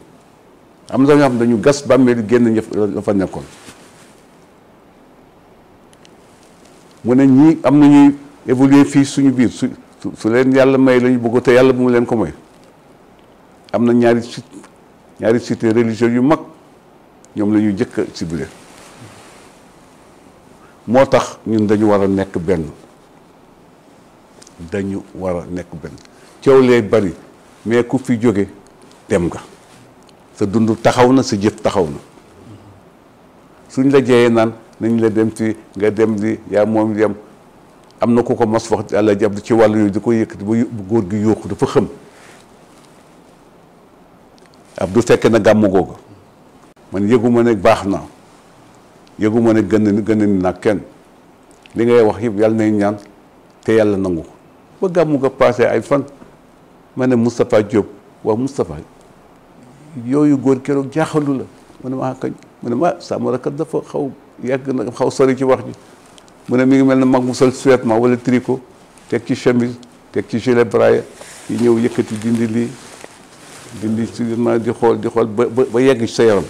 am na ñoo xam dañu gas bàmmeel yi génn ñëpp la fa nekkoon mu ne ñii am na ñuy évoluer fii suñu biir su leen yàlla may la ñu bëgg te yàlla bu mu leen ko may am na ñaari cité religieux yu mag ñoom la ñuy jëkk a ciblé moo tax ñun dañu war a nekk benn coow lee bari mais ku fi jóge dem nga sa dund taxaw na sa jëf taxaw na suñ la jeyee naan nañ la dem fi nga dem di yaa moom yem am na ku ko mos wax yàlla jàpp ci wàllu yooyu di ko yëkkati bu góor gi yóoxu dafa xëm ab du fekke na gàmmu googu man yëguma ne baax na yëguma ne gën ni nag kenn li ngay wax yëpp yàlla nay ñaan te yàlla nangu ko ba gàmmu nga passé ay fan ma ne Moustapha Diop waaw Moustapha yooyu góor keroog jaaxalu la ma ne maa kañ mu ne ma Samara kat dafa xaw yàgg na xaw sori ci wax ji mu ne mi ngi mel ne mag mu sol sous-vêtement wala tricot teg ci chemise teg ci gilet braille yi ñëw yëkkati dindi lii dindi seulement di xool ba yegg ci sa yaram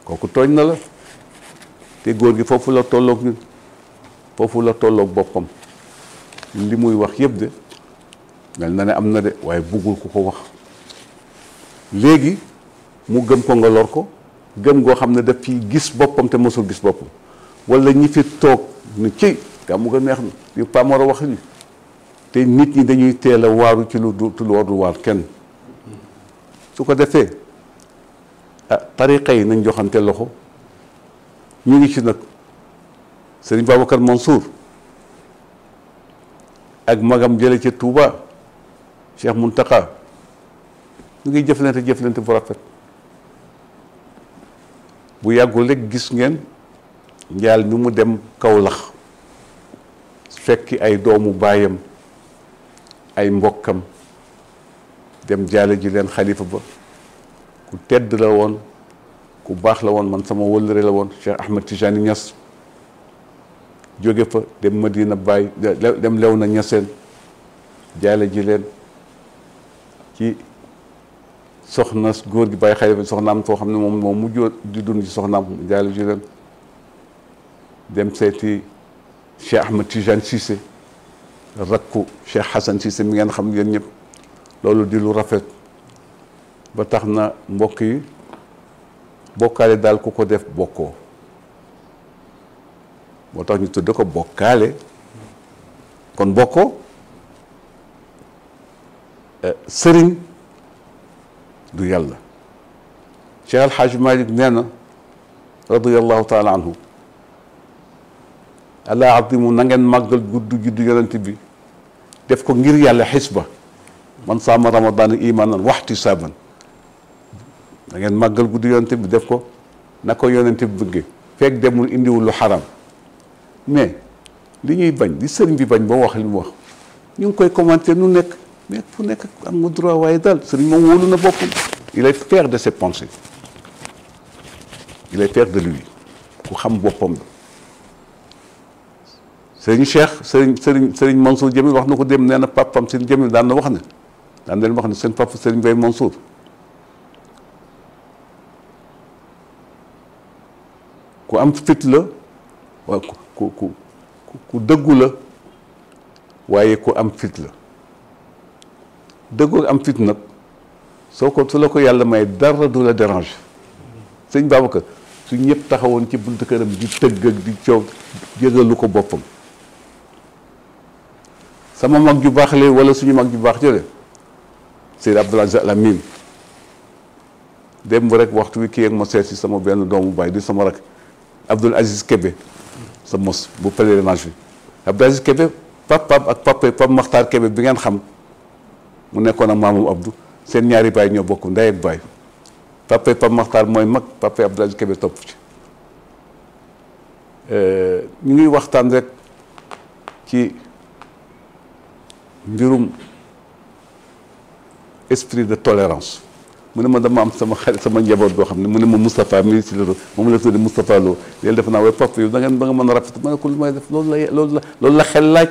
kooku tooñ na la te góor gi foofu la tolloog ñun foofu la tolloog boppam li muy wax yëpp de mel na ne am na de waaye buggul ku ko wax léegi mu gëm ko nga lor ko gëm goo xam ne daf fi gis boppam te mosul gis boppam wala ñi fi toog ni ci gàmmu ga neex na yu Pam war a wax li te nit ñi dañuy teel a waaru ci lu warul waar kenn su ko defee tariqa yi nañ joxante loxo ñu ngi ci nag Sëriñ Babacar Mansour ak magam jële ca Touba Cheikh Muntaka ñu ngi jëflante bu rafet bu yàggul rek gis ngeen njaal mi mu dem Kawlax fekki ay doomu baayam ay mbokkam dem jaale ji leen xalifa ba ku tedd la woon ku baax la woon man sama wëllëre la woon Cheikh Ahmed Tijani Niass jóge fa dem Medina Baye dem Léona Niassène jaale ji leen ci soxna góor gi Baye xalifa soxnaam foo xam ne moom mujjoo di dund ci soxnaam jaale ji leen dem seeti Cheikh Ahmed Tijani Cissé rakku Cheikh Hassan Cissé mi ngeen xam yéen ñëpp loolu di lu rafet ba tax na mbokk yi bokkaale daal ku ko def bokkoo moo tax ñu tudd ko bokkaale kon bokkoo sëriñ du yàlla Cheikh Al Hadj Malick nee na radiyallahu taala anhu ala azimu na ngeen màggal juddu yonent bi def ko ngir yàlla xisba man saama ramadan imanan waxtisaaban da ngeen màggal guddi yonent bi def ko na ko yonent bi bëggee fekk demul indiwul lu xaram mais li ñuy bañ li sëriñ bi bañ ba wax li mu wax ñu ngi koy commenter nu nekk mais fu nekk am nga droit waaye daal sëriñ moom wóolu na boppam il est fier de ses pensées il est fier de lui ku xam boppam la sëriñ Cheikh sëriñ Mansour Jamil wax na ko dem nee na papam sëriñ Jamil daan na wax ne daan leen wax ne seen papa sëriñ Bay Mansour ku am fit la waaye ku dëggu la waaye ku am fit la dëggu am fit nag soo ko su la ko yàlla may dara du la déranger sëñ Babacar su ñëpp taxawoon ci buntu këram di tëgg ak di coow jëgalu ko boppam sama mag ju baax lee wala suñu mag ju baax jële Seyd Abdoul Aziz Al Amine démb rek waxtu wi kii ak ma seet si sama benn doomu baay di sama rak Abdoul Aziz Kébé sa mos bu pèlerinage bi Abdoul Aziz Kébé Pape Makhtar Kébé bi ngeen xam mu nekkoon ak maamam Abdou seen ñaari baay ñoo bokk ndey ak baay Pape Makhtar mooy mag Pape Abdoul Aziz Kébé topp ci ñu ngi waxtaan rek ci mbirum esprit de tolérance mu ne ma dama am sama xarit sama njaboot boo xam ne mu ne ma Moustapha ministre la moom la tudde Moustapha Lo léegi def naa waaye papa yow da nga mën a rafetal ma ne ko lu may def loolu la xel laaj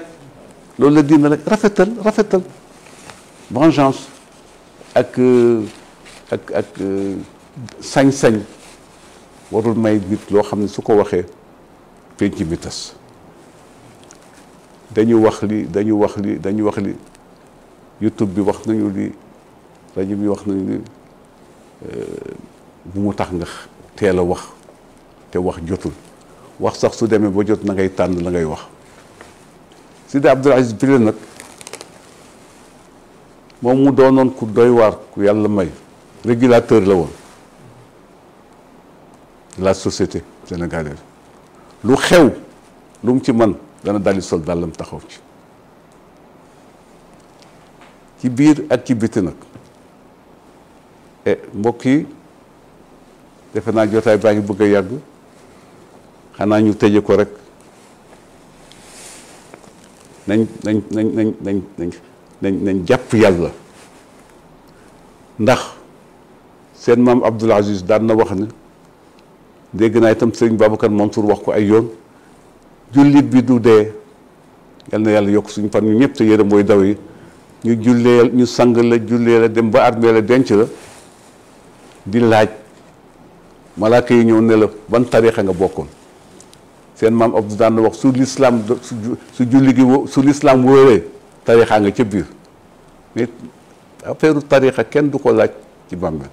loolu la diina rek rafetal vengeance ak sañ-sañ warul may nit loo xam ne su ko waxee penc mi tas dañu wax li YouTube bi wax nañu li rajo bi wax nañu li bu mu tax nga teel a wax te wax jotul wax sax su demee ba jot na ngay tànn la ngay wax Sidi Abdoul Aziz bi nag moom mu doonoon ku doy waar ku yàlla may régulateur la woon la société sénégalaise lu xew lu mu ci man dana daldi sol dàllam taxaw ci biir ak ci biti nag mbokk yi defe naa jotaay baa ngi bëgg a yàgg xanaa ñu tëje ko rek nañ jàpp yàlla ndax seen maam Abdoul Aziz daan na wax ne dégg naa itam sëriñ Babacar Mansour wax ko ay yoon jullit bi du dee yal na yàlla yokk suñu fan ñu ñëpp te yërëm mooy daw yi ñu jullee ñu sang la jullee la dem ba armée la denc la di laaj malaaka yi ñëw ne la ban tarixa nga bokkoon seen maam Abdou daan na wax su l'islam su julli gi su l'islam wóoree tarixa nga ca biir mais affaire tarixa kenn du ko laaj ci bàmmeel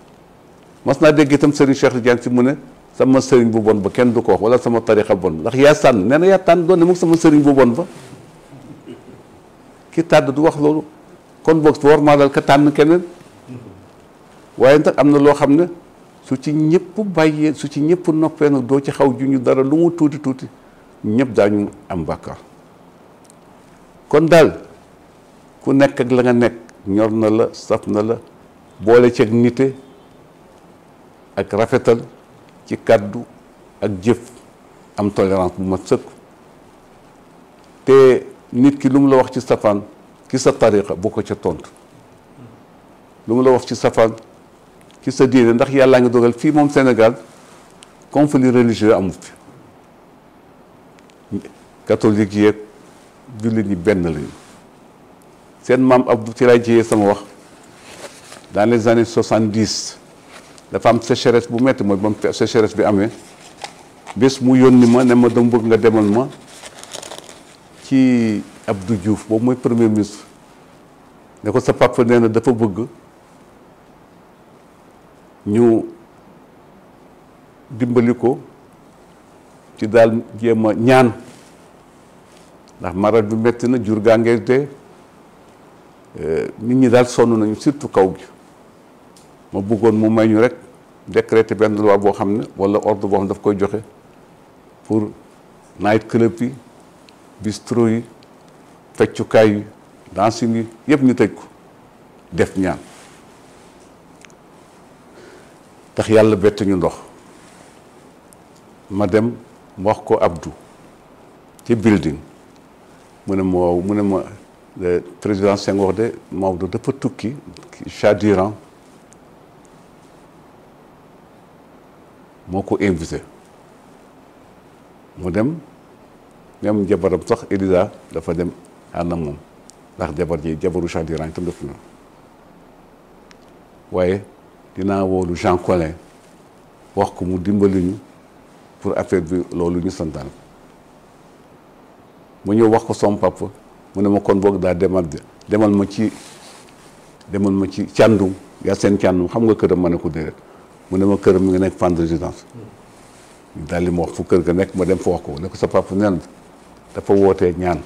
mas naa dégg itam Serigne Cheikh Tidiane si mu ne sama sëriñ bu bon ba kenn du ko wax wala sama tarixa bon ndax yaa tànn nee na yaa tànn doon ne moom sama sëriñ bu bon ba ki tàdd du wax loolu kon boog war maa dal ka tànn keneen waaye nag am na loo xam ne su ci ñëpp bàyyee su ci ñëpp noppee nag doo ci xaw ju ñu dara lu mu tuuti tuuti ñëpp daañu am bàkkaar kon daal ku nekk ak la nga nekk ñor na la saf na la boole ceeg nite ak rafetal ci kàddu ak jëf am tolérance bu mat sëkk te nit ki lu mu la wax ci safaan ki sa tariqa bu ko ca tontu lu mu la wax ci safaan ci sa diine ndax yàllaa ngi dogal fii moom Sénégal conflit religieux amu fi catholique yeeg jullit ñi benn lañu seen maam Abdou ci lay jiyee sama wax dans les années 70 dafa am sécheresse bu métti mooy ba mu sécheresse bi amee bés mu yónni ma ne ma dama bëgg nga demal ma ci Abdou Diouf boobu mooy premier ministre ne ko sa papa nee na dafa bëgg ñu dimbali ko ci daal jéem a ñaan ndax maral bi metti na jur gaa ngee dee nit ñi daal sonn nañu surtout kaw gi ma bëggoon mu may ñu rek décréter benn loi boo xam ne walla ordre boo xam ne daf koy joxe pour night club yi bistrot yi feccukaay yi dancing yi yëpp ñu tëj ko def ñaan tax yàlla bett ñu ndox ma dem wax ko Abdou ci building mu ne ma waaw mu ne ma président Senghor de Maodo dafa tukki Shah d'Iran moo ko invité mu dem même jabaram sax Elisa dafa dem ànd ak moom ndax jabaru Shah d'Iran itam def na waaye dinaa woolu Jean Collin wax ko mu dimbali ñu pour affaire bi loolu ñu santaan mu ñëw wax ko som papa mu ne ma kon boog daa demal ma ci càndum yaa seen càndum xam nga këram ma ne ko déedéet mu ne ma këram mi ngi nekk Fann Résidence daal li ma wax fu kër ga nekk ma dem fa wax ko ne ko sa papa nen dafa wootee ñaan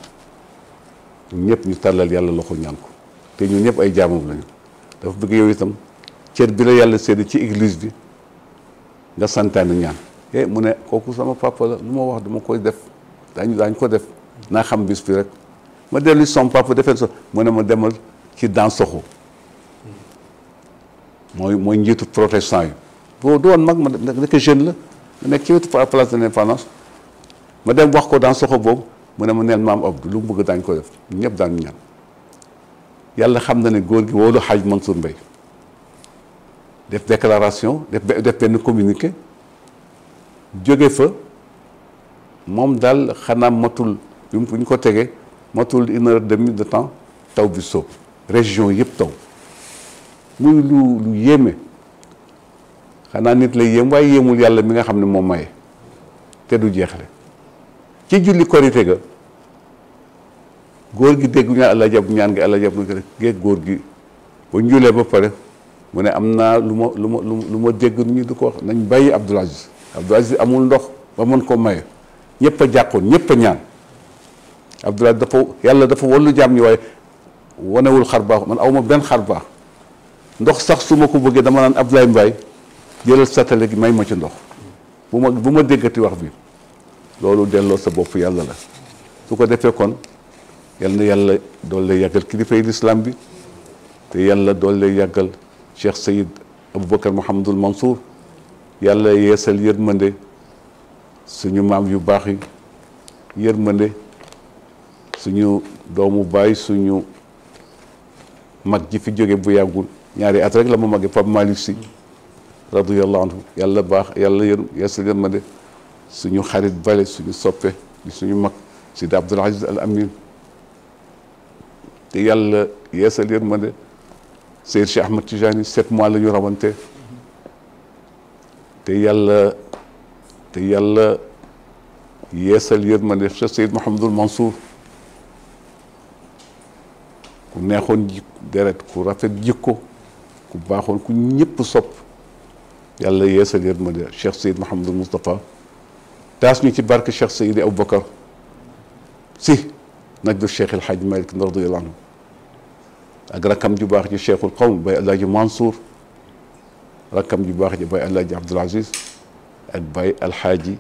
ñun ñëpp ñu tàllal yàlla loxo ñaan ko te ñun ñëpp ay jaamam lañu dafa bëgg yow itam cër bi la yàlla sédd ci église bi nga santaane ñaan mu ne kooku sama papa la lu ma wax dama koy def daañ ko def naa xam bis bi rek ma dellu son papa defee so mu ne ma demal ci Dansokho mooy njiitu protestant yi boo du woon mag ma nekk jeune la ma nekk ci wetu place de l'Indépendance ma dem wax ko Dansokho boobu mu ne ma neen maam Abdou lu mu bëgg daañ ko def ñëpp daañu ñaan yàlla xam na ne góor gi woolu Hadj Mansour Mbaye def déclaration def benn communiqué jóge fa moom daal xanaa matul bu ñu ko tegee matul 1h30 de temps taw bi soob région yëpp taw muy lu yéeme xanaa nit lay yéem waaye yéemul yàlla mi nga xam ne moom maye te du jeexle ci julli korite ga góor gi dégg ñu àlla jab ñaan gi àlla jab na góor gi ba njulee ba pare mu ne am naa lu ma dégg ñu di ko wax nañ bàyyi Abdoul Aziz amul ndox ba mën koo maye ñëpp a jàqoon ñëpp a ñaan Abdoul Aziz yàlla dafa wallu jaam ñi waaye wanewul xar baax man awma benn xar baax ndox sax su ma ko bëggee dama naan Abdoulaye Mbaye jëlal satale gi may ma ci ndox bu ma déggati wax bi loolu delloo sa bopp yàlla la su ko defee kon yal na yàlla dool lay yàggal kilifay l'islam bi te yàlla dool lay yàggal Cheikh Sayid Aboubacar Mouhamadul Mansour yàlla yeesal yërmande suñu maam yu baax yi yërmande suñu doomu baay suñu mag ji fi jóge bu yàggul ñaari at rek la ma màggee Pape Malick Sy radiyallahu anhu yàlla baax yàlla yeesal yërmande suñu xarit bale suñu soppe di suñu mag Sidi Abdoul Aziz Al Amin te yàlla yeesal yërmande Seyd Cheikh Ahmad Tijani 7 mois la ñu rawante te yàlla yeesal yërmande Cheikh Seyd Mouhamadul Mansour ku neexoon deret ku rafet jikko ku baaxoon ku ñëpp sopp yàlla yeesal yërmande Cheikh Seyd Mouhamadul Moustapha taas ñu ci barke Cheikh Seydi Aboubacar si najdu Cheikh El Hadj Malick radiyallahu anhu ak rakkam ju baax ji Cheikhul Qawm Baye El Hadj Mansour rakkam ju baax ji Baye El Hadj Abdoul Aziz ak Baye El Hadj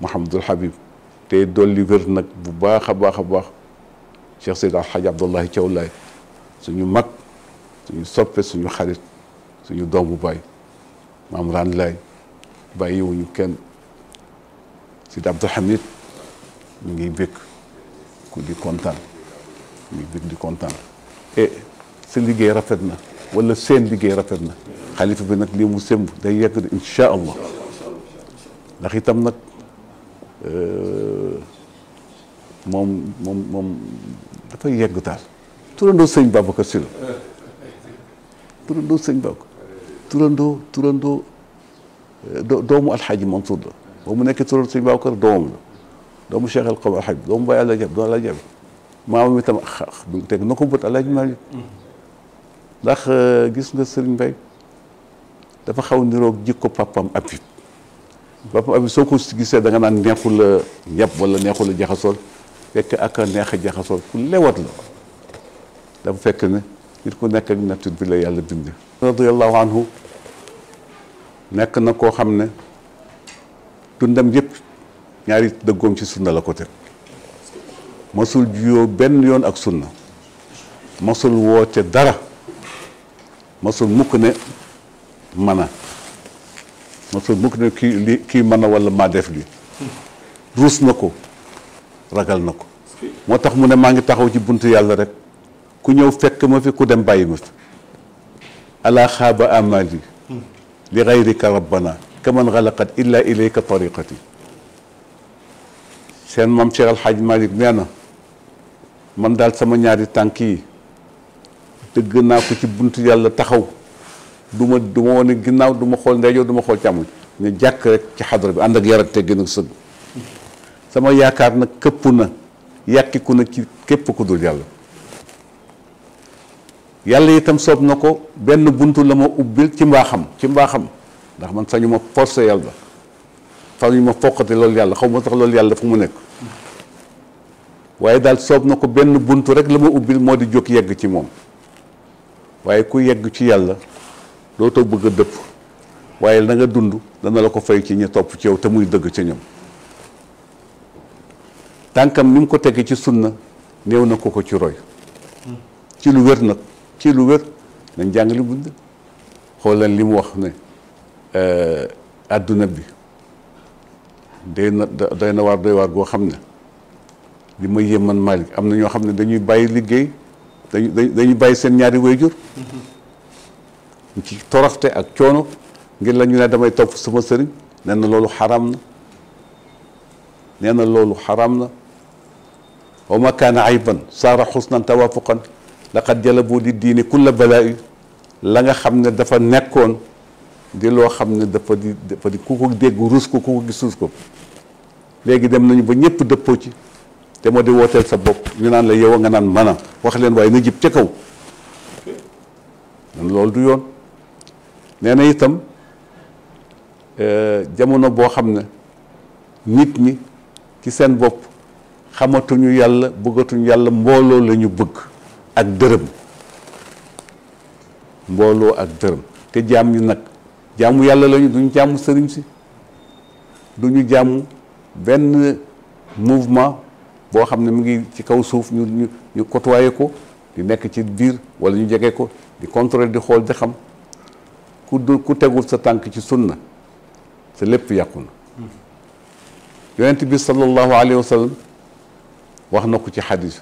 Mouhamadul Habib te dolli wér nag bu baax a baax a baax Cheikh Seydi Al Hadj Abdoulahi Thiaw Laye suñu mag suñu soppe suñu xarit suñu doomu baay maam Raan Laye bàyyiwuñu kenn Sidi Abdou Hamid ñu ngi bëgg ku di kontaan ñu ngi bëgg di kontaan e sa liggéey rafet na wala seen liggéey rafet na xalifa bi nag lii mu sëmb day yegg de incha allah ndax itam nag moom dafay yegg daal turandoo sëñ Babacar Sy la turandoo sëñ Babacar turandoo doomu alxaaji Mansour la boo mu nekkee turandoo sëñ Babacar doomam la doomu Cheikh El Qawm alxaaji doomu Baye Alla Jab doomu Alla Jab maamam itam bu teg na ko bët Alaaji Maalik ndax gis nga Serigne Mbaye dafa xaw niroog jikko papam Habib soo ko gisee da nga naan neexul a ñëpp wala neexul a jaxasool fekk ak a neex a jaxasool ku lewat la dafa fekk ne nit ku nekk ak nature bi la yàlla bindee. radiyallahu anhu nekk na koo xam ne dundam yëpp ñaari dëggoom ci sunna la ko teg masul juyoo benn yoon ak sunna masul woote dara masul mukk ne mana masul mukk ne kii mën a wala maa def lii ruus na ko ragal na ko moo tax mu ne maa ngi taxaw ci buntu yàlla rek ku ñëw fekk ma fi ku dem bàyyi ma fi ala xaaba amali li gayrika rabbana kaman xalaqat illa ilayka tariqati seen maam Cheikh Al Hadj Malick nee na man daal sama ñaari tànk yi dëgg naa ko ci buntu yàlla taxaw du ma wane ginnaaw du ma xool ndeyjoor du ma xool càmmoñ ne jàkk rek ci xadra bi ànd ak yar ak teggin ak sëgg sama yaakaar nag këpp na yàkkiku na ci képp ku dul yàlla yàlla itam soob na ko benn buntu la ma ubbil ci mbaaxam ndax man sañu ma forcé yàlla sañu ma foqate loolu yàlla xaw ma sax loolu yàlla dafa mu nekk waaye daal soob na ko benn buntu rek la ma ubbil moo di jóg yegg ci moom waaye ku yegg ci yàlla dootoo bëgg a dëpp waaye na nga dund dana la ko fay ci ñi topp ci yow te muy dëgg ca ñoom tànkam ni mu ko tegee ci sunna néew na ko ci roy ci lu wér nag ci lu wér nañ jàng li budd xool leen li mu wax ne adduna bi doy na waar doy waar goo xam ne li ma yéem man Malick am na ñoo xam ne dañuy bàyyi liggéey dañuy bàyyi seen ñaari waajur ci toroxte ak coono ngir la ñu ne damay topp sama sëriñ nee na loolu xaram na wa ma kaana ayban saara xusnan tawafuqan laqad jalabu di diini kulla balaa'i la nga xam ne dafa nekkoon di loo xam ne dafa di ku ko dégg rus ko ku ko gis rus ko léegi dem nañu ba ñëpp dëppoo ci te moo di wooteel sa bopp ñu naan la yow a nga naan mana wax leen waaye na jib ca kaw man loolu du yoon nee na itam jamono boo xam ne nit ñi ci seen bopp xamatuñu yàlla bëggatuñu yàlla mbooloo la ñu bëgg ak dërëm mbooloo ak dërëm te jaam ñi nag jaamu yàlla lañu duñu jaamu sëriñ si duñu jaamu benn mouvement boo xam ne mu ngi ci kaw suuf ñu côtoyé ko di nekk ci biir wala ñu jege ko di contrôler di xool di xam ku tegul sa tànk ci sunna sa lépp yàqu na yonent bi sallallahu alayhi wa sallam wax na ko ci xadis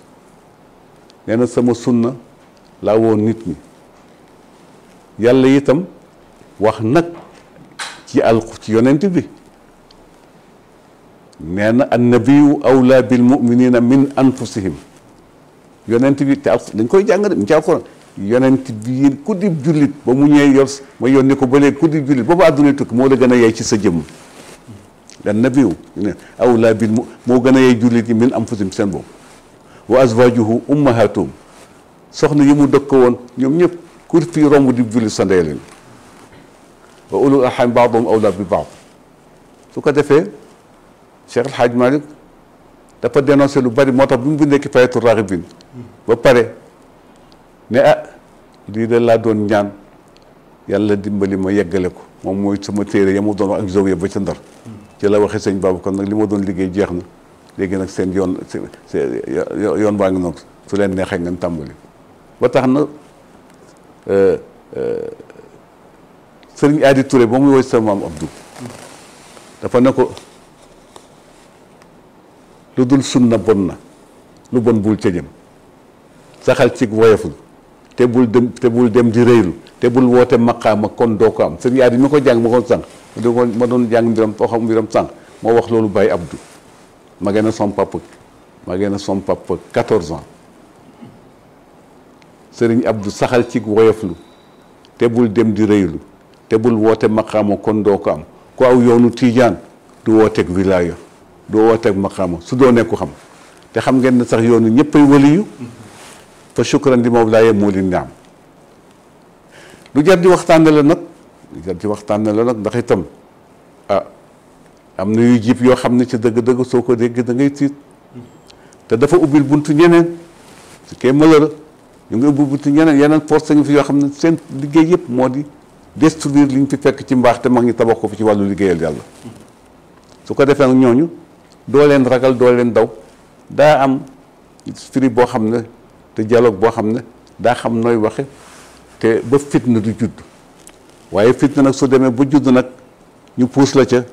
nee na sama sunna laa woon nit ñi yàlla itam wax nag ci yonent bi nee na annabiyu awla bil muminina min anfusihim yonent bi te dañ koy jàng de ci alquran yonent bi ku di jullit ba mu ñëwee yor ma yónni ko ba léegi ku di jullit boobu àdduna tukki moo la gën a yey ci sa jëmm annabiyu awla bil moo gën a yey jullit yi min anfusihim seen boobu wa azwajuhu ummahatuhum soxna yi mu dëkk woon ñoom ñëpp ku fii romb di jullit sa ndey leen wa ulul arham baaduhum awla bi baad su ko defee Cheikh El Hadj Malick dafa dénoncé lu bari moo tax bi mu bindee Kifaayatu Raaxibiin ba pare ne lii de laa doon ñaan yàlla dimbali ma yeggale ko moom mooy sama téere ya mu doon wax ak zawiya ba ca Ndar ci la waxee sëñ Babacar nag li ma doon liggéey jeex na léegi nag seen yoon baa ngi noonu su leen neexee ngeen tàmbali ba tax na sëriñ Adi Touré ba muy woy sa maam Abdou dafa ne ko lu dul sunna bon na lu bon bul ca jëm saxal ci woyoful te bul dem di rëylu te bul woote maqaama kon doo ko am sëriñ Adi mi ko jàng ma ko sànq ma doon jàng mbiram foo xam mbiram sànq moo wax loolu Baye Abdou ma gën a som papa 14 ans sëriñ Abdou saxal ci woyoflu te bul dem di rëylu te bul woote maqaama kon doo ko am ku aw yoonu tiijaan du wooteeg wilaaya du wooteeg maqaama su doo nekku xam te xam ngeen ne sax yoonu ñëppay waliyu fa shukran di mawlaaye moo li naam lu jar di waxtaane la nag ndax itam am na yu jib yoo xam ne ci dëgg-dëgg soo ko dégg da ngay tiit te dafa ubbil buntu ñeneen su kee malheureux ñu ngi ubbil buntu ñeneen yeneen force ñu fi yoo xam ne seen liggéey yëpp moo di destruire li ñu fi fekk ci mbaax te mag ñi tabax ko fi ci wàllu liggéeyal yàlla su ko defee nag ñooñu doo leen ragal doo leen daw daa am firi boo xam ne te dialogue boo xam ne daa xam nooy waxe te ba fitna du judd waaye fitna nag su demee ba judd nag ñu puus la ca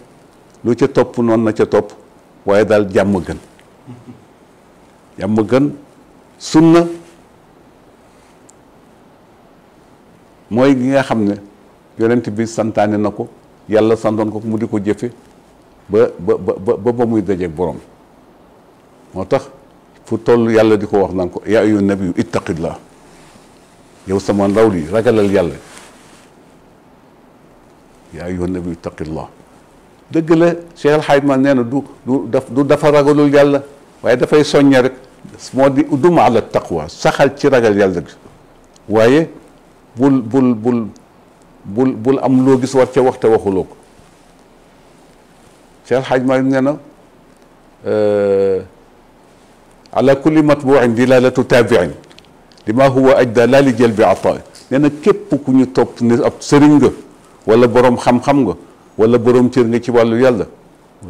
lu ca topp noonu na ca topp waaye daal jàmm gën sunna mooy gi nga xam ne yonent bi santaane na ko yàlla santoon ko mu di ko jëfe ba muy dajeeg borom moo tax fu toll yàlla di ko wax naan ko yaa ayyuhan nabiyyu ittaqillah yow sama ndaw li ragalal yàlla yaa ayyuhan nabiyyu ittaqillah dëgg la Cheikh El Hadj Man nee na du dafa ragalul yàlla waaye dafay soññe rek moo di udum ala taqwa saxal ci ragal yàlla gi waaye bul am loo gis war ca waxte waxuloo ko Cheikh El Hadj Malick nee na ala kulli matbuin dilalatu tabiin lima huwa ajda laa li jël bi ata nee na képp ku ñu topp ne ab sëriñ nga wala borom xam-xam nga wala borom cër nga ci wàllu yàlla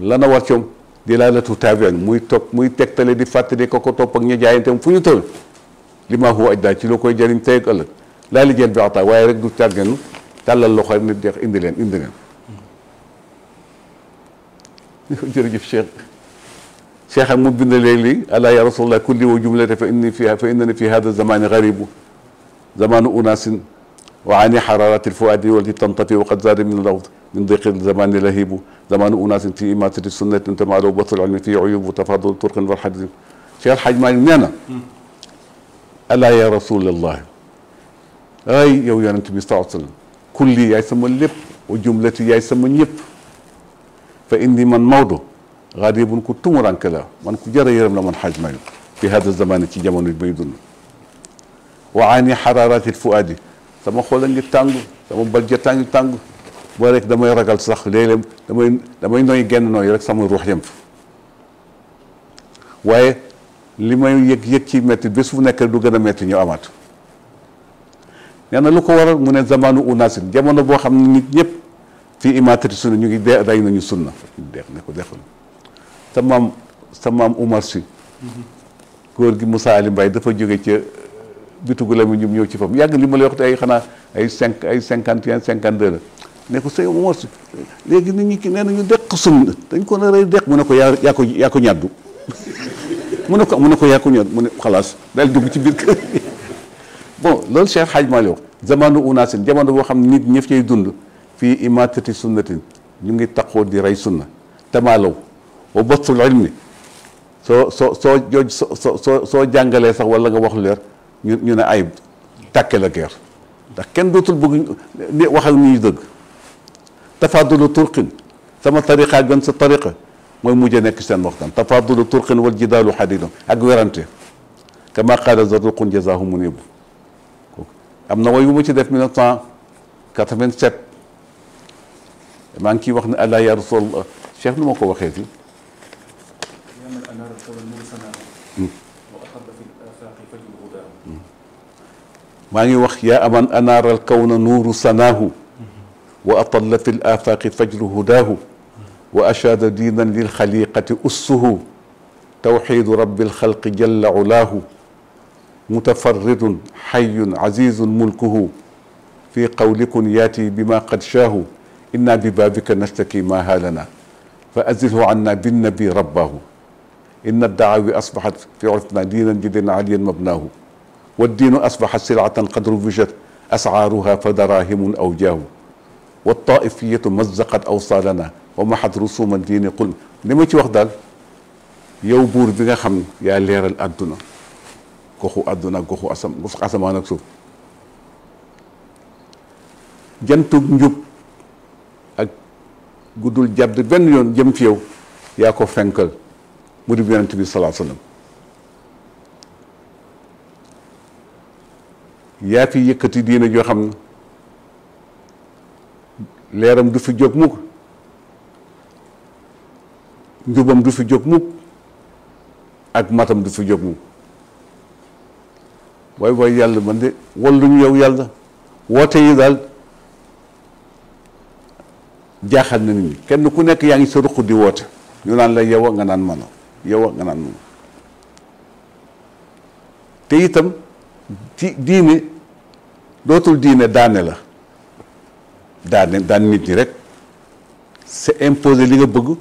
lana war coom dilalatu tabiin muy topp muy tegtale di fàttali ko topp ak ña jaayanteem fu ñu toll lima huwa ajda ci loo koy jëriñ tey ak ëllëg laa li jël bi ata waaye rek du tàggenu tàllal loxo nit jeex indi leen jërëjëf cheikh ak mu bind léegi ala ya rasulallah kulli wa jumlata fa innani fi hada zamani garibu zamanu unasin wa ani hararati alfuadi walti tantafi wa qad zada min lawd min diqi zamani lahibu zamanu unasin fi imatati sunnati tamalu batul ilmi fi uyub tafadul turqin wal hadith Cheikh El Hadj Malick nee na ala ya rasulallah ay yow yonent bi sallallahu alayhi wa sallam kulli yaay sama lépp wa jumlati yaay sama ñëpp fa indi man Maodo garibun ku tumuranke la man ku jërë yërëm la man Hadj Malick fi hada zamani ci jamono bay dund wa ani xararatil fuadi sama xol a ngi tàng sama bal ja ngi tàng ba rek damay ragal sax léeg-léeg damay nooy genn nooy rek sama ruux yem fa waaye li may yëg ci métti bés fu nekk du gën a métti ñu amaat nee na lu ko waral mu ne zamanu unasin jamono boo xam ne nit ñëpp fii imatati sunna ñu ngi dee day nañu sunna deex ne ko defal sa maam Umar Si góor gi Moussa Ali Mbaye dafa jóge ca bitugu la mu ñum ñëw ci fam yàgg li ma lay wax te ay xanaa ay 51 52 la ne ko sëñ Umar Si léegi nit ñi ki nee nañu deq sunna dañ ko nar a deq mu ne ko yaa ko ñaddu mu ne ko yaa ko ñaddu mu ne xalaas daal dugg ci biir kër bon loolu Cheikh Hadj Malick wax zamanu unasin jamono boo xam ne nit ñëf cay dund fii imatati sunnatin ñu ngi taqoo di rey sunna tamaalaw wa basul ilmi soo jàngalee sax wala nga wax lu leer ñu ne ayib tàkke la guerre ndax kenn dootul bëgg wax ak ñuy dëgg tafaadulu turqin sama tariqa gën sa tariqa mooy mujjee nekk seen waxtaan tafaadulu turqin wal jidaalu xadidun ak werante kama qaala zarruqun jazaahu munibu am na way bu ma ci def 1987 maa ngi ciy wax ne allah ya rasulallah cheikh nu ma ko waxee fi maa ngi wax yaa aman anaara al kawna nuuru sanaahu wa atalla fi l afaaqi fajru hudaahu wa ashaada diinan lil xaliqati ussuhu tawxiidu rabbi lxalqi jalla ulaahu mutafarridun xayyun azizun mulkuhu fi qawlikun yaati bima qad shaahu inna bi baabika nastaki ma haalana fa azilhu anna binnabi rabbaahu inna daawi asbaxat fi urfina diinan jiddan aliyan mabnaahu والدين أصبح سلعة قد رفجت أسعارها فدراهم أو جاه والطائفية مزقت أوصالنا ومحت رسوم الدين قل li ma ci wax daal yow buur bi nga xam yaa leeral àdduna goxu àdduna goxu asamaan ak suuf jantug njub ak guddul jàdd benn yoon jëm fi yow yaa ko fenkal mu di yonent bi salaa sallam yaa fi yëkkati diine joo xam ne leeram du fi jóg mukk njubam du fi jóg mukk ak matam du fi jóg mukk waaye yàlla man de walluñu yow yàlla woote yi daal jaaxal na nit ñi kenn ku nekk yaa ngi sa ruq di woote ñu naan la yow a nga naan man yow a nga naan man te itam ci diine dootul diine daane la daan nit ñi rek c'est imposé li nga bëgg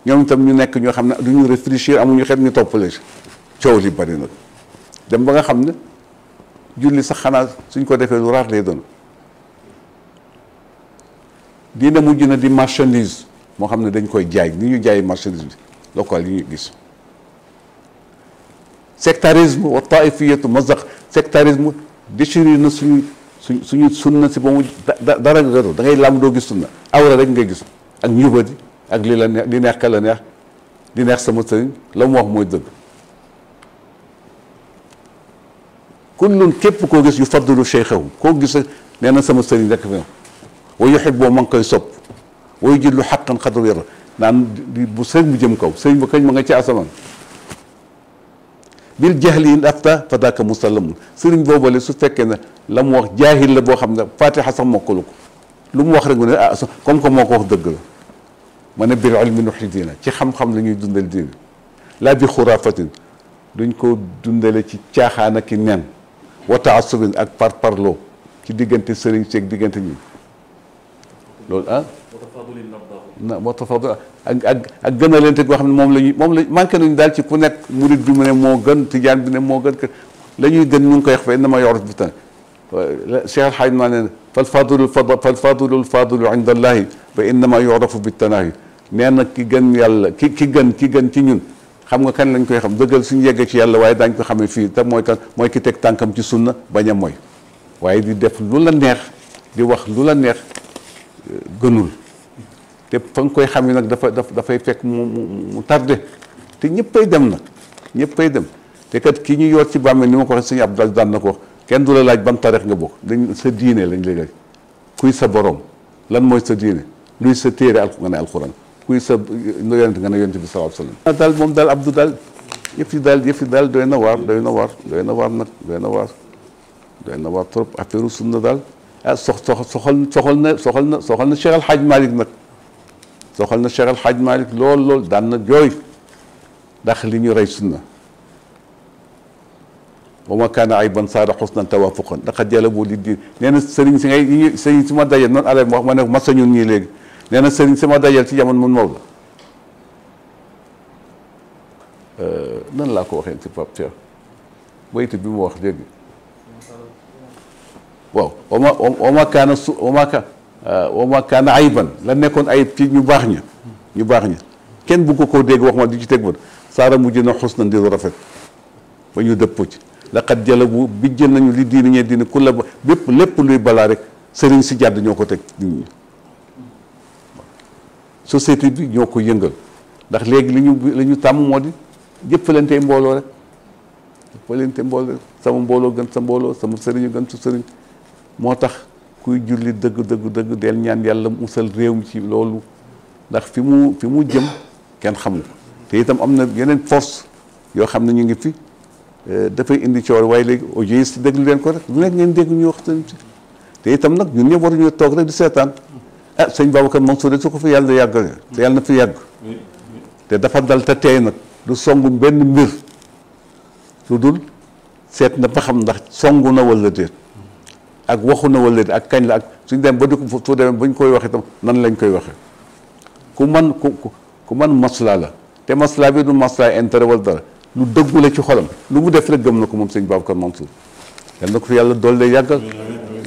ñoom itam ñu nekk ñoo xam ne du ñu réfléchir amuñu xel ñu toppale coow li bari nag dem ba nga xam ne julli sax xanaa suñ ko defee lu raar lay doon diine mujj na di marchandise moo xam ne dañ koy jaay ni ñu jaay marchandise bi local yi ñu gis sectarisme wa taifiyatu mazaq sectarisme déchirer na suñu sunna si ba mu dara gëru da ngay lam doo gis sunna awra rek ngay gis ak njubadi ak li la neex di neex ka la neex di neex sama sëriñ la mu wax mooy dëgg kullun képp koo gis yu faddalu cheikhahu koo gis nee na sama sëriñ rek fi wa yuhibbu ma ngi koy sopp wa yujillu xaqan xadru yara naan di bu sëriñ bu jëm kaw sëriñ ba kañ ma nga ci asamaan bil jahli in afta fa daaka musallamun sëriñ boobale su fekkee ne la mu wax jaahil la boo xam ne fatiha sax mokkalu ko lu mu wax rek mu ne ah comme que moo ko wax dëgg la ma ne bil ilmi nuxyi diina ci xam-xam la ñuy dundal diine laa bi xuraafatin duñ ko dundale ci caaxaan ak i nen wa taasubin ak parparloo ci diggante sëriñ seeg diggante ñi loolu ah wa tafadul ak gën a leente goo xam ne moom la manqué nañu daal ci ku nekk murid bi mu ne moo gën tijaan bi ne moo gën la ñuy gën ñu ngi koy wax fa innama yoruf bi tan Cheikh Alhaaj maa ne fal fadulu inda allahi fa innama yorafu bi tanaahi nee na ki gën yàlla ki gën ci ñun xam nga kan lañ koy xam dëggal suñu yeggee ci yàlla waaye daañ ko xamee fii te mooy kan mooy ki teg tànkam ci sunna bañ a mooy waaye di def lu la neex di wax lu la neex gënul te fa nga koy xam yi nag dafay fekk mu tardé te ñëppay dem nag ñëppay dem te kat ki ñu yor ci bàmmeel ni ma ko waxee sëñ Abdou daan na ko wax kenn du la laaj ban tarix nga bokk dañ sa diine lañ lay laaj kuy sa borom lan mooy sa diine luy sa téere nga ne alxuraan kuy sa yonent nga ne yonent bi sallallahu alayhi wasallam daal moom daal Abdou daal yëf yi daal doy na waar nag doy na waar trop affaire sunna daal ah soxal na Cheikh Al Hadj Malick nag soxal na Cheikh Al Hadj Malick lool daan na jooy ndax li ñu rey sunna wa ma kaana ayban saara xusnan tawaafuqan ndax jalabu li diin nee na sëriñ si ma dajal noonu ala wax ma ne masa ñun ñii léegi nee na sëriñ si ma dajal ci jamono mun Maodo nan laa ko waxee ci Pape Cheikh baytu bi mu wax léegi waaw wa ma kaana wa ma kaana ayban la nekkoon ayib ci ñu baax ña kenn bu ko dégg wax ma di ci teg ba saara mujj na xus na ndiru rafet ba ñu dëpp ci laqad jalabu bi jël nañu li diini ñee diini ku la ba lépp luy balaa rek sëriñ si jàdd ñoo ko teg nit ñi société bi ñoo ko yëngal ndax léegi li ñu tàmm moo di jëppalante mbooloo rek sama mbooloo gën sa mbooloo sama sëriñu gën su sëriñ moo tax kuy julli dëgg del ñaan yàlla musal réew mi ci loolu ndax fi mu jëm kenn xamul te itam am na yeneen force yoo xam ne ñu ngi fi dafay indi coow waaye léegi audio yi si déglu leen ko rek lu nekk ngeen dégg ñu wax sëriñ si te itam nag ñun ñëpp waruñu toog rek di seetaan sëñ Babacar Mansour de su ko fi yàlla yàgg te yàlla na fi yàgg te dafa dal te teey nag du songu benn mbir lu dul seet na ba xam ndax songu na wala déet ak waxu na wala déet ak kañ la ak suñ dem ba di ko su demee bañ koy wax itam nan lañ koy waxee ku man maslaa la te maslaa bi du maslaa intérêt wala dara lu dëggu la ci xolam lu mu def rek gëm na ko moom sëñ Babacar Mansour yal na ko fi yàlla doole yàggal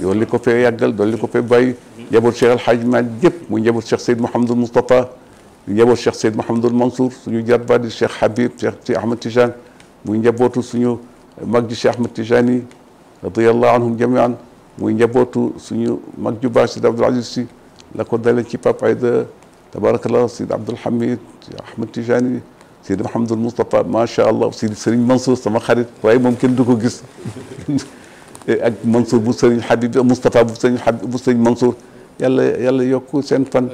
yoon li ko fee yàggal doole li ko fee bàyyi njaboot Cheikh El Hadj Malick yëpp muy njaboot Cheikh Seyd Mouhamadul Moustapha njaboot Cheikh Seyd Mouhamadul Mansour suñu jarbaat di Cheikh Habib Cheikh Ahmed Tijane muy njabootu suñu mag ji Cheikh Ahmed Tijane yi radiyallahu anhum jamian muy njabootu suñu mag ju baax Sidi Abdoul Aziz Sy la ko dale ci Pape Aïda tabarakallah Sidi Abdoul Hamid Ahmed Tijane yi Sidi Mouhamadul Moustapha macha allah Sidi Serigne Mansour sama xarit waaye moom kenn du ko gis ak Mansour bu Serigne Habib Moustapha bu Serigne Habib bu Serigne Mansour yàlla yokk seen fan.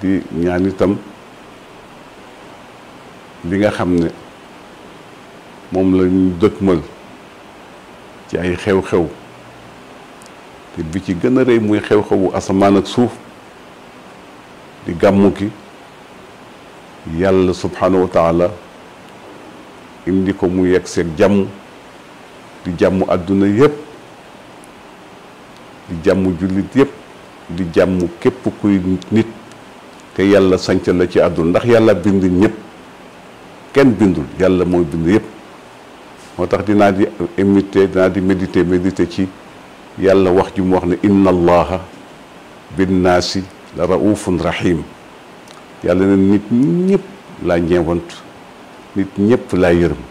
di ñaan itam li nga xam ne moom la ñu dëkkmal ci ay xew-xew te bi ci gën a rëy muy xew-xewu asamaan ak suuf di gàmmu ki yàlla subhanahu wa taala indi ko mu yegg seeg jàmm di jàmm àdduna yépp di jàmm jullit yépp di jàmm képp kuy nit te yàlla sanc la ci àdduna ndax yàlla bind ñëpp kenn bindul yàlla mooy bind yépp moo tax dinaa di méditer ci yàlla wax ji mu wax ne inna allaha binnaasi la raufun rahim yàlla ne nit ñëpp laa ñeewant nit ñëpp laa yërëm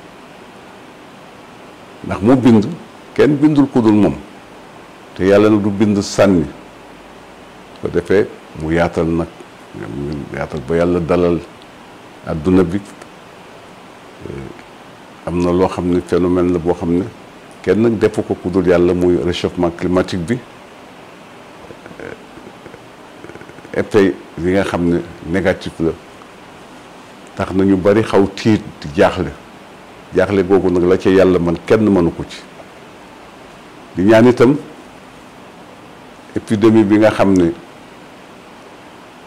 ndax mu bind kenn bindul ku dul moom te yàlla nag du bind sànni ko defee mu yaatal nag ba yàlla dalal adduna bi am na loo xam ne phénomène la boo xam ne kenn nag defu ko ku dul yàlla muy réchauffement climatique bi effet yi nga xam ne négatif la tax na ñu bari xaw tiit di jaaxle googu nag la ca yàlla man kenn mënu ko ci di ñaan itam épidémie bi nga xam ne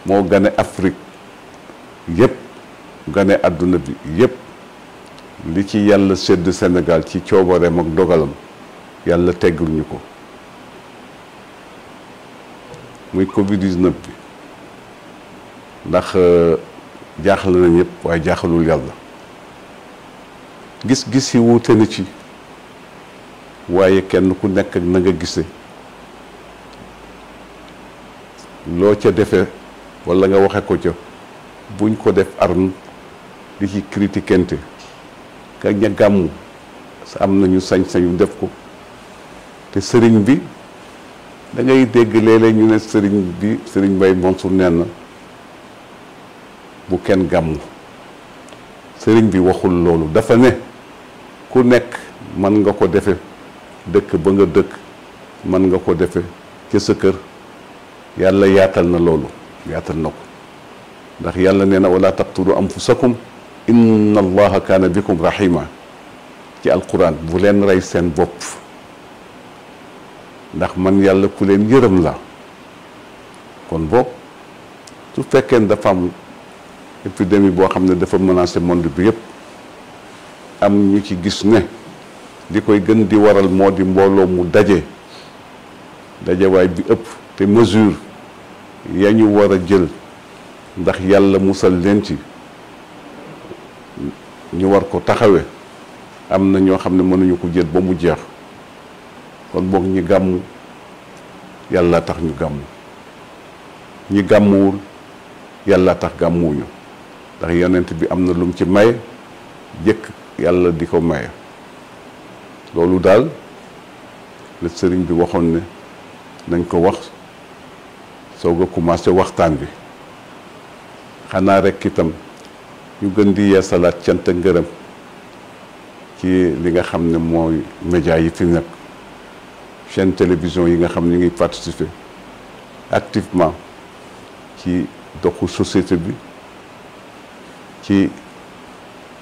moo gane Afrique yépp gane àdduna bi yépp li ci yàlla sedd Sénégal ci coobareem ak dogalam yàlla teggul ñu ko muy Covid-19 bi ndax jaaxal na ñëpp waaye jaaxalul yàlla gis-gis yi wuute na ci waaye kenn ku nekk ak na nga gise loo ca defee walla nga waxe ko ca buñ ko def arme di ci critiquente ka ña gàmmu sa am nañu sañ-sañu def ko te sëriñ bi da ngay dégg léeg-léeg ñu ne sëriñ Mbaye Mansour nee na bu kenn gàmmu sëriñ bi waxul loolu dafa ne ku nekk mën nga ko defe dëkk ba nga dëkk mën nga ko defe ca sa kër yàlla yaatal na loolu yaatal na ko ndax yàlla nee na wala taqtulu anfusakum inna allaha kaana bikum rahima ci alquran bu leen rey seen bopp ndax man yàlla ku leen yërëm la kon boog su fekkee ne dafa am épidémie boo xam ne dafa menacé monde bi yépp am ñu ci gis ne li koy gën di waral moo di mbooloo mu dajewaay bi ëpp te mesure ya ñu war a jël ndax yàlla musal leen ci ñu war ko taxawe am na ñoo xam ne mënuñu ko jël ba mu jeex kon boog ñi gàmm yàlla tax ñu gàmm ñi gàmmuwul yàlla tax gàmmuwuñu ndax yonent bi am na lum ci maye jëkk yàlla di ko maye loolu daal la sëriñ bi waxoon ne nañ ko wax soog a commencé waxtaan bi xanaa rek itam ñu gën di yeesalaat cant ak ngërëm ci li nga xam ne mooy média yi fi nekk chaîne télévision yi nga xam ne ñu ngi participer activement ci doxu société bi ci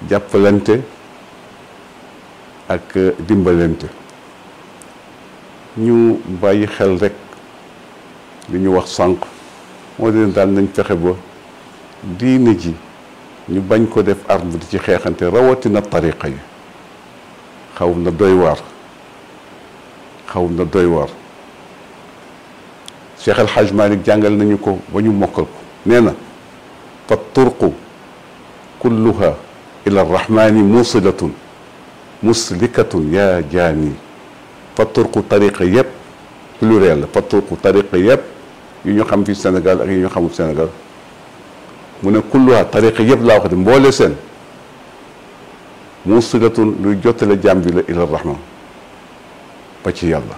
jàppalante ak dimbalante ñu bàyyi xel rek li ñu wax sànq moo di daal nañ fexe ba diine ji ñu bañ ko def arme di ci xeexante rawatina tariqa yi xaw na doy waar Cheikh El Hadj Malick jàngal nañu ko ba ñu mokkal ko nee na fa turqu kulluha ila arrahmani musilatun muslikatun yaa jaani fa turqu tariqa yëpp pluriel la fa turqu tariqa yëpp yu ñu xam fi Sénégal ak yu ñu xamul Sénégal mu ne kulluha tariqa yëpp laa wax de mboole seen musilatun luy jottale jàmm bi la ila rahman ba ci yàlla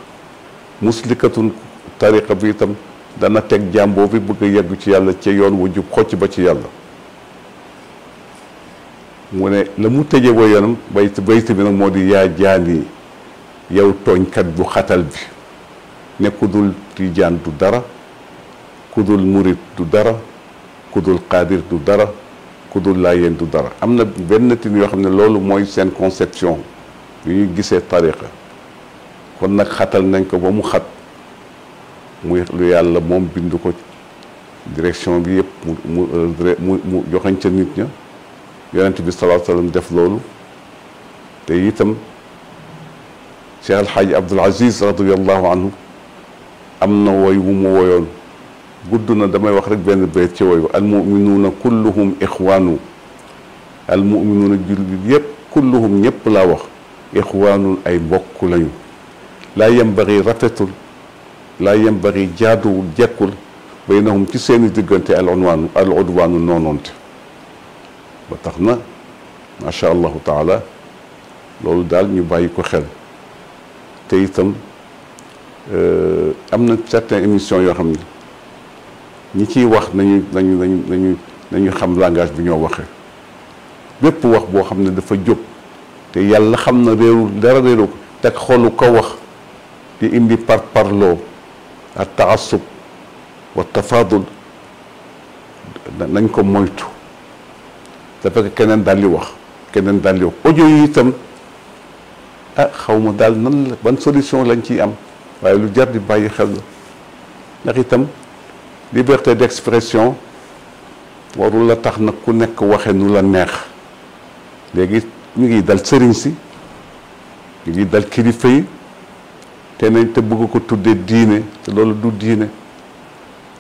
muslikatun tariqa bi itam dana teg jàmm boobu bëgg a yegg ci yàlla ci yoon wu jub xocc ba ci yàlla mu ne la mu tëjee wa yoonam bayt bi nag moo di yaa jaani yow tooñkat bu xatal bi ne ku dul tijaan du dara ku dul murit du dara ku dul qaadir du dara ku dul laayeen du dara am na benn tin yoo xam ne loolu mooy seen conception yu ñu gisee tariqa kon nag xatal nañ ko ba mu xat muy lu yàlla moom bind ko direction bi yëpp mu joxañ ca nit ña yonent bi sallallahu alayhi wa sallam def loolu te itam Cheikh El Hadj Abdoul Aziz radiyallahu anhu am na woy wu mu woyoon gudd na damay wax rek benn bayt ci woyu almuminuuna kulluhum ixwaanu almuminuuna jullit yëpp kulluhum ñëpp laa wax ixwaanun ay mbokk lañu laa yembari rafetul laa yembari jaaduwul jekkul baynahum ci seeni diggante al udwaanu noonoonte ba tax na macha allahu taala loolu daal ñu bàyyi ko xel te itam am na certaines émissions yoo xam ne ñi ciy wax nañu xam langage bi ñoo waxee bépp wax boo xam ne dafa jóg te yàlla xam na dara réeru ko teg xolu ko wax di indi parloo ak taassub wa tafaadul nañ ko moytu dafa fekk keneen daal di wax audio yi itam xaw ma daal nan la ban solution lañ ciy am waaye lu jar di bàyyi xel la ndax itam liberté d'expression warul la tax nag ku nekk waxe nu la neex léegi ñu ngi dal sëriñ si ñu ngi dal kilifa yi te nañ te bëgg ko tuddee diine te loolu du diine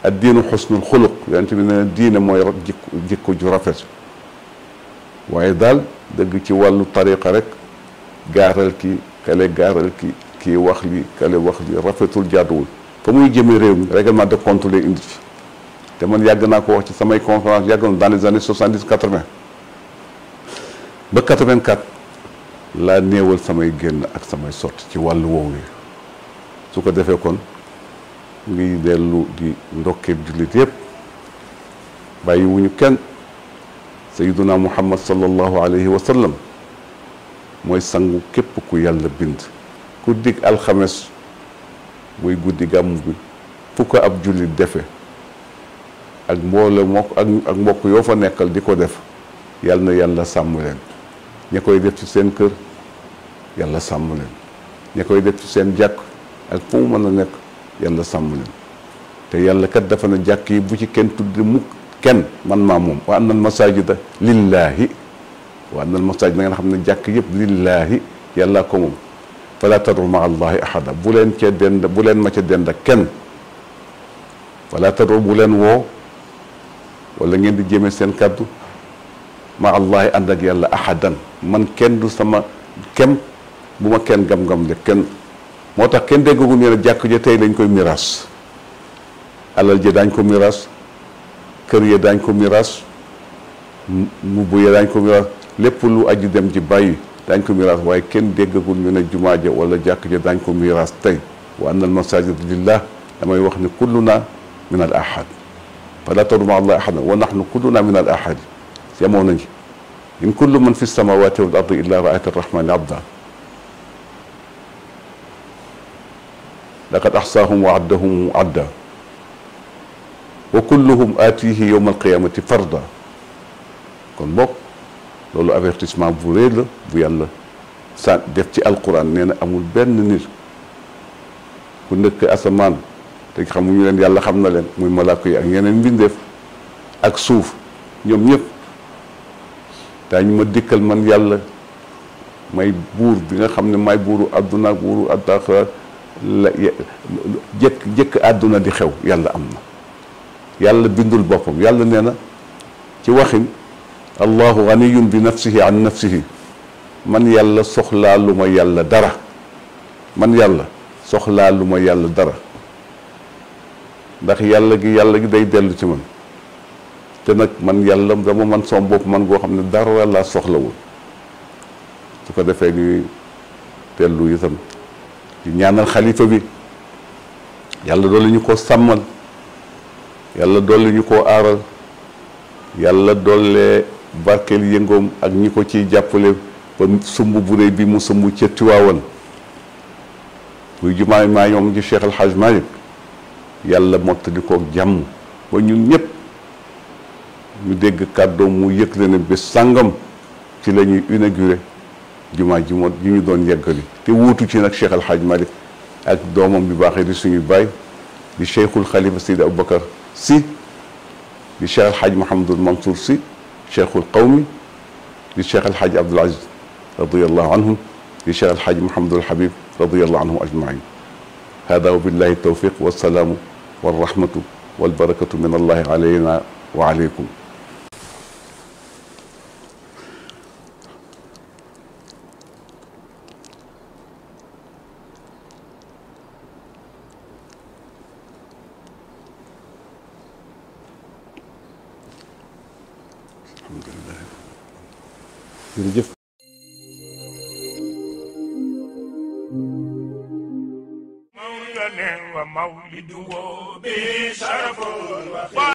ak diinu xusnul xuluq yonent bi ne diine mooy jikko ju rafet waaye daal dëgg ci wàllu tariqa rek gaaral kii kale gaaral kii wax li kale wax li rafetul jaaduwul fa muy jëmee réew mi règlement de compte lay indi fi te man yàgg naa ko wax ci samay conférence yàgg na dans les années 70 80 ba 84 laa néewal samay génn ak samay sotti ci wàllu woowu yi su ko defee kon ngi dellu di ndokkeeb jullit yëpp bàyyi wuñu kenn sayyiduna muhammad sallallahu alayhi wa sallam mooy sangu képp ku yàlla bind ku dig alxames muy guddi gàmmu bi fu ko ab jullit defe ak mboole ak mbokk yoo fa nekkal di ko def yàlla na yàlla sàmm leen ña koy def ci seen kër yàlla sàmm leen ña koy def ci seen jàkk ak fu mu mën a nekk yàlla sàmm leen te yàlla kat dafa na jàkk yi bu ci kenn tudd mukk kenn man maa moom wa annal masajida lillaahi wa annal masajid na ngeen xam ne jàkk yëpp lillaahi yàllaa ko moom fala tad'u ma allahi ahada bu leen ma ca dend ak kenn fala tad'u bu leen woo wala ngeen di jëmee seen kaddu ma allahi ànd ak yàlla ahadan man kenn du sama kem bu ma kenn gam-gam le kenn moo tax kenn déggagu ne jàkk ja tey lañ koy miraas alal ja daañ ko miraas kër ya daañ ko miraas mbubb ya daañ ko miraas lépp lu aji dem ji bàyyi daañ ko miraas waaye kenn déggagul ñu ne jumaa ja wala jàkk ja daañ ko miraas tey wa anna al masajid lillah damay wax ni kulluna min al ahad fala tad'u ma'a allahi ahadan wa nahnu kulluna min al ahad yemoo nañ in kullu man fi samawati wal ardi illa ra'ayta arrahmani abda laqad ahsahum wa addahum adda wa kulluhum aatihi yawma alqiyamati farda kon bokk loolu avertissement bu rëy la bu yàlla sa def ci alquran nee na amul benn nit ku nekk asamaan te xamuñu leen yàlla xam na leen muy malaaka yi ak yeneen mbindeef ak suuf ñoom ñëpp daañu ma dikkal man yàlla may buur bi nga xam ne may buuru àdduna ak buuru àllaaxira la jëkk àdduna di xew yàlla am na yàlla bindul boppam yàlla nee na ci waxin allahu ganiyun bi nafsihi an nafsihi man yàlla soxlaa lu ma yàlla dara man yàlla soxlaa lu ma yàlla dara ndax yàlla gi day dellu ci man te nag man yàlla dama man sama bopp man goo xam ne dara laa soxlawul su ko defee ñuy dellu itam di ñaanal xalifa bi yàlla doole ñu ko sàmmal yàlla doole ñu ko aaral yàlla doole barkeel yëngoom ak ñi ko ciy jàppale ba sumb bu réy bi mu sumb ca Tiwaawan muy jumaay maa ñoom ci Cheikh El Hadj Malick yàlla mottali ko jàmm ba ñun ñëpp ñu dégg kàddoom mu yëgle ne bés sàngam ci la ñuy inauguré jumaa ji moo ji ñu doon yeggali te wuutu ci nag Cheikh El Hadj Malick ak doomam bi baaxee di suñu baay di Cheikhul Khalifa Seydi Aboubacar Sy di Cheikh El Hadj Mouhamadul Mansour Sy Cheikhul Qawmi di Cheikh El Hadj Abdoul Aziz radiyallahu anhum di Cheikh El Hadj Mouhamadul Habib radiyallahu anhum ajmain hada wa billahi tawfiq wassalaamu warahmatu walbarakatu min allahi alayna wa alaykum alhamdulillah jërëjëf مولد ومولد بشرف